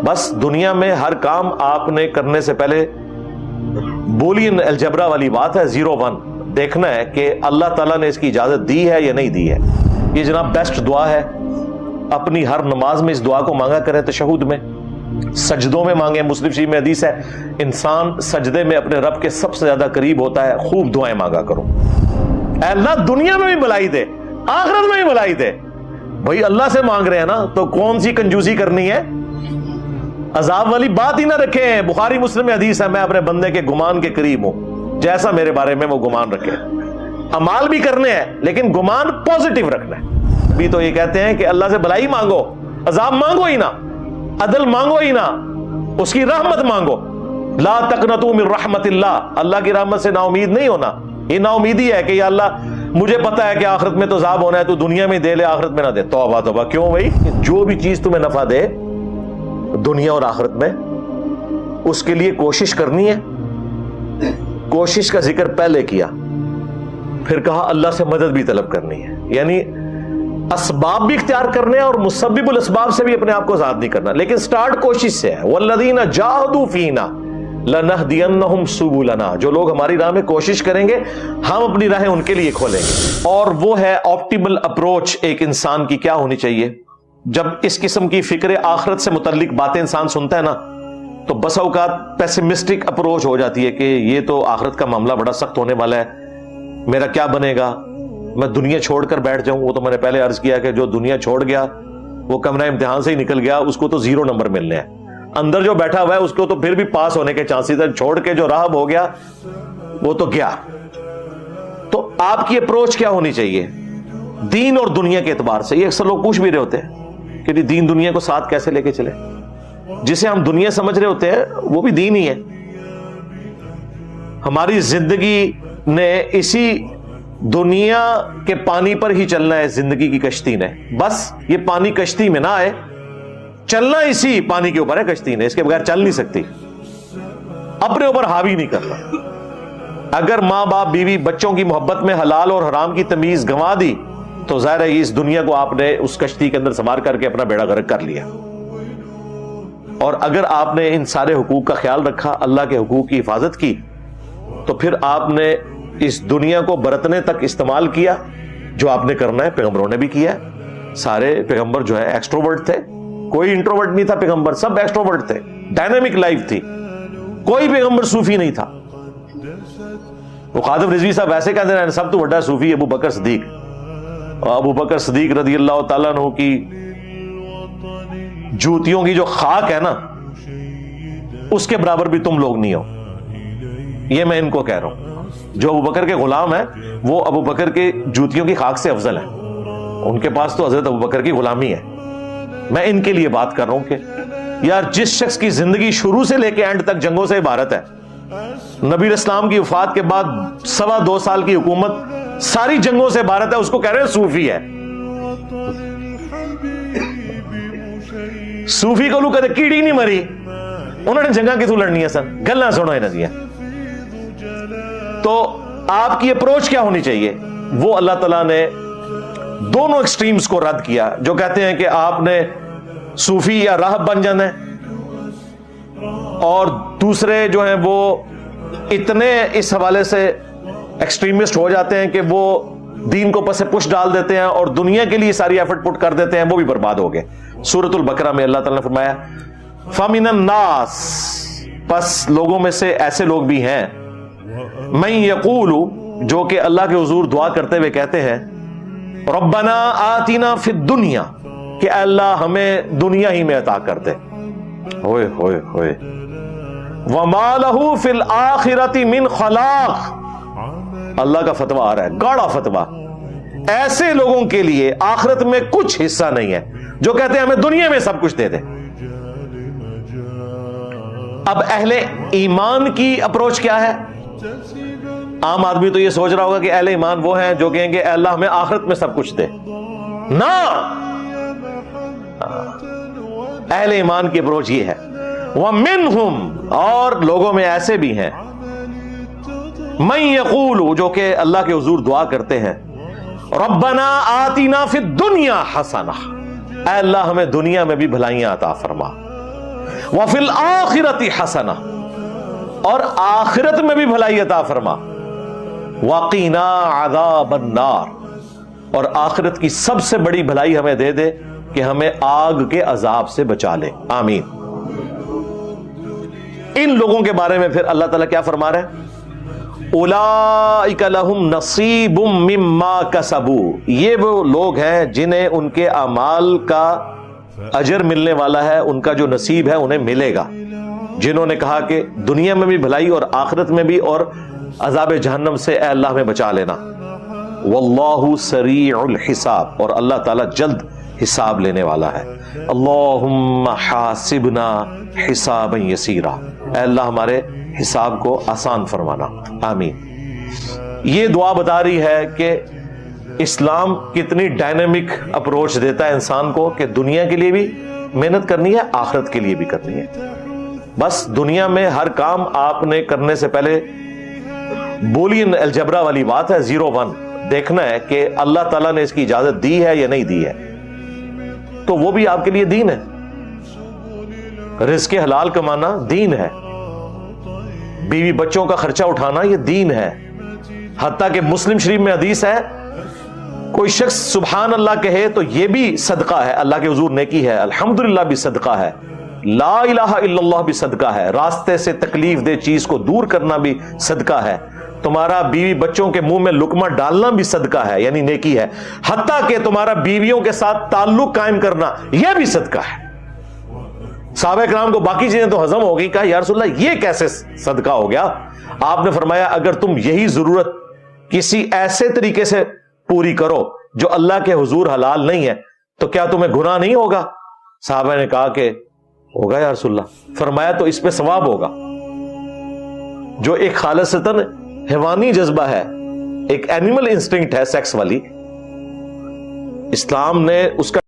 بس دنیا میں ہر کام آپ نے کرنے سے پہلے بولین الجبرا والی بات ہے، 0-1 دیکھنا ہے کہ اللہ تعالیٰ نے اس کی اجازت دی ہے یا نہیں دی ہے۔ یہ جناب بیسٹ دعا ہے، اپنی ہر نماز میں اس دعا کو مانگا کریں، تشہد میں، سجدوں میں مانگیں۔ مسلم شریف میں حدیث ہے انسان سجدے میں اپنے رب کے سب سے زیادہ قریب ہوتا ہے، خوب دعائیں مانگا کرو۔ اے اللہ دنیا میں بھی بھلائی دے, آخرت میں بھی بھلائی دے. بھائی اللہ سے مانگ رہے ہیں نا, تو کون سی کنجوسی کرنی ہے؟ عذاب والی بات ہی نہ رکھیں. بخاری مسلم میں حدیث ہے, میں اپنے بندے کے گمان کے قریب ہوں جیسا میرے بارے میں وہ گمان رکھے. امال بھی کرنے ہیں لیکن گمان پازیٹیو رکھنا ہے. بھی تو یہ کہتے ہیں کہ اللہ سے بھلائی مانگو, عذاب مانگو ہی نہ, عدل مانگو ہی نہ, اس کی رحمت مانگو. لا تقنطوا من رحمت اللہ, اللہ کی رحمت سے نا امید نہیں ہونا. یہ نا امیدی ہے کہ یا اللہ مجھے پتا ہے کہ آخرت میں تو عذاب ہونا ہے, تو دنیا میں دے لے آخرت میں نہ دے. توبہ توبہ. کیوں بھائی؟ جو بھی چیز تمہیں نفع دے دنیا اور آخرت میں, اس کے لیے کوشش کرنی ہے. کوشش کا ذکر پہلے کیا, پھر کہا اللہ سے مدد بھی طلب کرنی ہے. یعنی اسباب بھی اختیار کرنے ہیں اور مسبب الاسباب سے بھی اپنے آپ کو آزاد نہیں کرنا, لیکن سٹارٹ کوشش سے ہے. والذین جاہدوا فینا لنہدینہم سبلنا, جو لوگ ہماری راہ میں کوشش کریں گے ہم اپنی راہیں ان کے لیے کھولیں گے. اور وہ ہے آپٹیمل اپروچ ایک انسان کی کیا ہونی چاہیے. جب اس قسم کی فکر آخرت سے متعلق باتیں انسان سنتا ہے نا, تو بسا اوقات پیسمسٹک اپروچ ہو جاتی ہے کہ یہ تو آخرت کا معاملہ بڑا سخت ہونے والا ہے, میرا کیا بنے گا, میں دنیا چھوڑ کر بیٹھ جاؤں. وہ تو میں نے پہلے عرض کیا کہ جو دنیا چھوڑ گیا وہ کمرہ امتحان سے ہی نکل گیا, اس کو تو 0 نمبر ملنے ہیں. اندر جو بیٹھا ہوا ہے اس کو تو پھر بھی پاس ہونے کے چانسز ہیں. چھوڑ کے جو راہب ہو گیا وہ تو گیا. تو آپ کی اپروچ کیا ہونی چاہیے دین اور دنیا کے اعتبار سے؟ یہ اکثر لوگ پوچھ بھی رہے ہوتے ہیں کہ دین دنیا کو ساتھ کیسے لے کے چلے. جسے ہم دنیا سمجھ رہے ہوتے ہیں وہ بھی دین ہی ہے. ہماری زندگی نے اسی دنیا کے پانی پر ہی چلنا ہے. زندگی کی کشتی نے, بس یہ پانی کشتی میں نہ آئے, چلنا اسی پانی کے اوپر ہے کشتی نے, اس کے بغیر چل نہیں سکتی. اپنے اوپر حاوی نہیں کرنا. اگر ماں باپ بیوی بچوں کی محبت میں حلال اور حرام کی تمیز گنوا دی تو ظاہر ہے اس دنیا کو آپ نے اس کشتی کے اندر سوار کر کے اپنا بیڑا غرق کر لیا. اور اگر آپ نے ان سارے حقوق کا خیال رکھا, اللہ کے حقوق کی حفاظت کی, تو پھر آپ نے اس دنیا کو برتنے تک استعمال کیا جو آپ نے کرنا ہے. پیغمبروں نے بھی کیا. سارے پیغمبر جو ہے ایکسٹروورٹ تھے, کوئی انٹروورٹ نہیں تھا. پیغمبر سب ایکسٹروورٹ تھے, ڈائنامک لائف تھی, کوئی پیغمبر صوفی نہیں تھا. وہ خادم رضوی صاحب ایسے کہتے ہیں سب تو بڑا صوفی ابو بکر صدیق. ابو بکر صدیق رضی اللہ تعالیٰ عنہ کی جوتیوں کی جو خاک ہے نا, اس کے برابر بھی تم لوگ نہیں ہو. یہ میں ان کو کہہ رہا ہوں. جو ابو بکر کے غلام ہیں وہ ابو بکر کے جوتیوں کی خاک سے افضل ہیں. ان کے پاس تو حضرت ابو بکر کی غلامی ہے. میں ان کے لیے بات کر رہا ہوں کہ یار جس شخص کی زندگی شروع سے لے کے اینڈ تک جنگوں سے عبارت ہے, نبی اسلام کی وفات کے بعد 2.25 سال کی حکومت ساری جنگوں سے عبارت ہے, اس کو کہہ رہے ہیں صوفی ہے. صوفی کو لوگ کہتے کیڑی نہیں مری, انہوں نے جنگاں کتوں لڑنی ہے سن, گلاں سنو انہاں دیاں. تو آپ کی اپروچ کیا ہونی چاہیے؟ وہ اللہ تعالیٰ نے دونوں ایکسٹریمز کو رد کیا. جو کہتے ہیں کہ آپ نے صوفی یا راہب بن جانا ہے, اور دوسرے جو ہیں وہ اتنے اس حوالے سے ایکسٹریمسٹ ہو جاتے ہیں کہ وہ دین کو پس پش ڈال دیتے ہیں اور دنیا کے لیے ساری ایفرٹ پٹ کر دیتے ہیں, وہ بھی برباد ہو گئے. سورۃ البقرہ میں اللہ تعالیٰ نے فرمایا فَمِنَ النَّاسِ, پس لوگوں میں سے ایسے لوگ بھی ہیں, مَن یقول, جو کہ اللہ کے حضور دعا کرتے ہوئے کہتے ہیں ربنا آتنا فی الدنیا, کہ اے اللہ ہمیں دنیا ہی میں عطا کر دے. ہوئے ہوئے ہوئے. وَمَا لَهُ فِي الْآخِرَةِ مِنْ خَلَاقٍ, اللہ کا فتویٰ آ رہا ہے, گاڑا فتویٰ. ایسے لوگوں کے لیے آخرت میں کچھ حصہ نہیں ہے جو کہتے ہیں ہمیں دنیا میں سب کچھ دے دے. اب اہل ایمان کی اپروچ کیا ہے؟ عام آدمی تو یہ سوچ رہا ہوگا کہ اہل ایمان وہ ہیں جو کہیں گے اے اللہ ہمیں آخرت میں سب کچھ دے. نہ, اہل ایمان کی اپروچ یہ ہے وَمِنْهُمْ, اور لوگوں میں ایسے بھی ہیں مَن یقول, جو کہ اللہ کے حضور دعا کرتے ہیں ربنا آتنا فی الدنیا حسنہ, اے اللہ ہمیں دنیا میں بھی بھلائیاں عطا فرما. وفی الآخرۃ حسنہ, اور آخرت میں بھی بھلائی عطا فرما. وقینا عذاب النار, اور آخرت کی سب سے بڑی بھلائی ہمیں دے دے کہ ہمیں آگ کے عذاب سے بچا لے. آمین. ان لوگوں کے بارے میں پھر اللہ تعالیٰ کیا فرما رہے ہیں؟ اولئک لہم نصیب مما کسبوا، یہ وہ لوگ ہیں جنہیں ان کے اعمال کا اجر ملنے والا ہے، ان کا جو نصیب ہے انہیں ملے گا، جنہوں نے کہا کہ دنیا میں بھی بھلائی اور آخرت میں بھی، اور عذاب جہنم سے اے اللہ میں بچا لینا۔ واللہ سریع الحساب، اور اللہ تعالیٰ جلد حساب لینے والا ہے۔ اللہم حاسبنا حسابا یسیرا، اے اللہ ہمارے حساب کو آسان فرمانا، آمین۔ یہ دعا بتا رہی ہے کہ اسلام کتنی ڈائنامک اپروچ دیتا ہے انسان کو کہ دنیا کے لیے بھی محنت کرنی ہے، آخرت کے لیے بھی کرنی ہے۔ بس دنیا میں ہر کام آپ نے کرنے سے پہلے بولین الجبرا والی بات ہے، 0-1 دیکھنا ہے کہ اللہ تعالیٰ نے اس کی اجازت دی ہے یا نہیں دی ہے، تو وہ بھی آپ کے لیے دین ہے۔ رزق حلال کمانا دین ہے، بیوی بچوں کا خرچہ اٹھانا یہ دین ہے۔ حتیٰ کہ مسلم شریف میں حدیث ہے، کوئی شخص سبحان اللہ کہے تو یہ بھی صدقہ ہے، اللہ کے حضور نیکی ہے، الحمدللہ بھی صدقہ ہے، لا الہ الا اللہ بھی صدقہ ہے، راستے سے تکلیف دہ چیز کو دور کرنا بھی صدقہ ہے، تمہارا بیوی بچوں کے منہ میں لقمہ ڈالنا بھی صدقہ ہے، یعنی نیکی ہے، حتیٰ کہ تمہارا بیویوں کے ساتھ تعلق قائم کرنا یہ بھی صدقہ ہے۔ صحابہ کرام کو باقی چیزیں تو ہضم ہو گئی، کہا یا رسول اللہ یہ کیسے صدقہ ہو گیا؟ آپ نے فرمایا اگر تم یہی ضرورت کسی ایسے طریقے سے پوری کرو جو اللہ کے حضور حلال نہیں ہے تو کیا تمہیں گناہ نہیں ہوگا؟ صحابہ نے کہا کہ ہوگا یا رسول اللہ۔ فرمایا تو اس پہ ثواب ہوگا۔ جو ایک خالصتاً حیوانی جذبہ ہے، ایک اینیمل انسٹنکٹ ہے سیکس والی، اسلام نے اس کا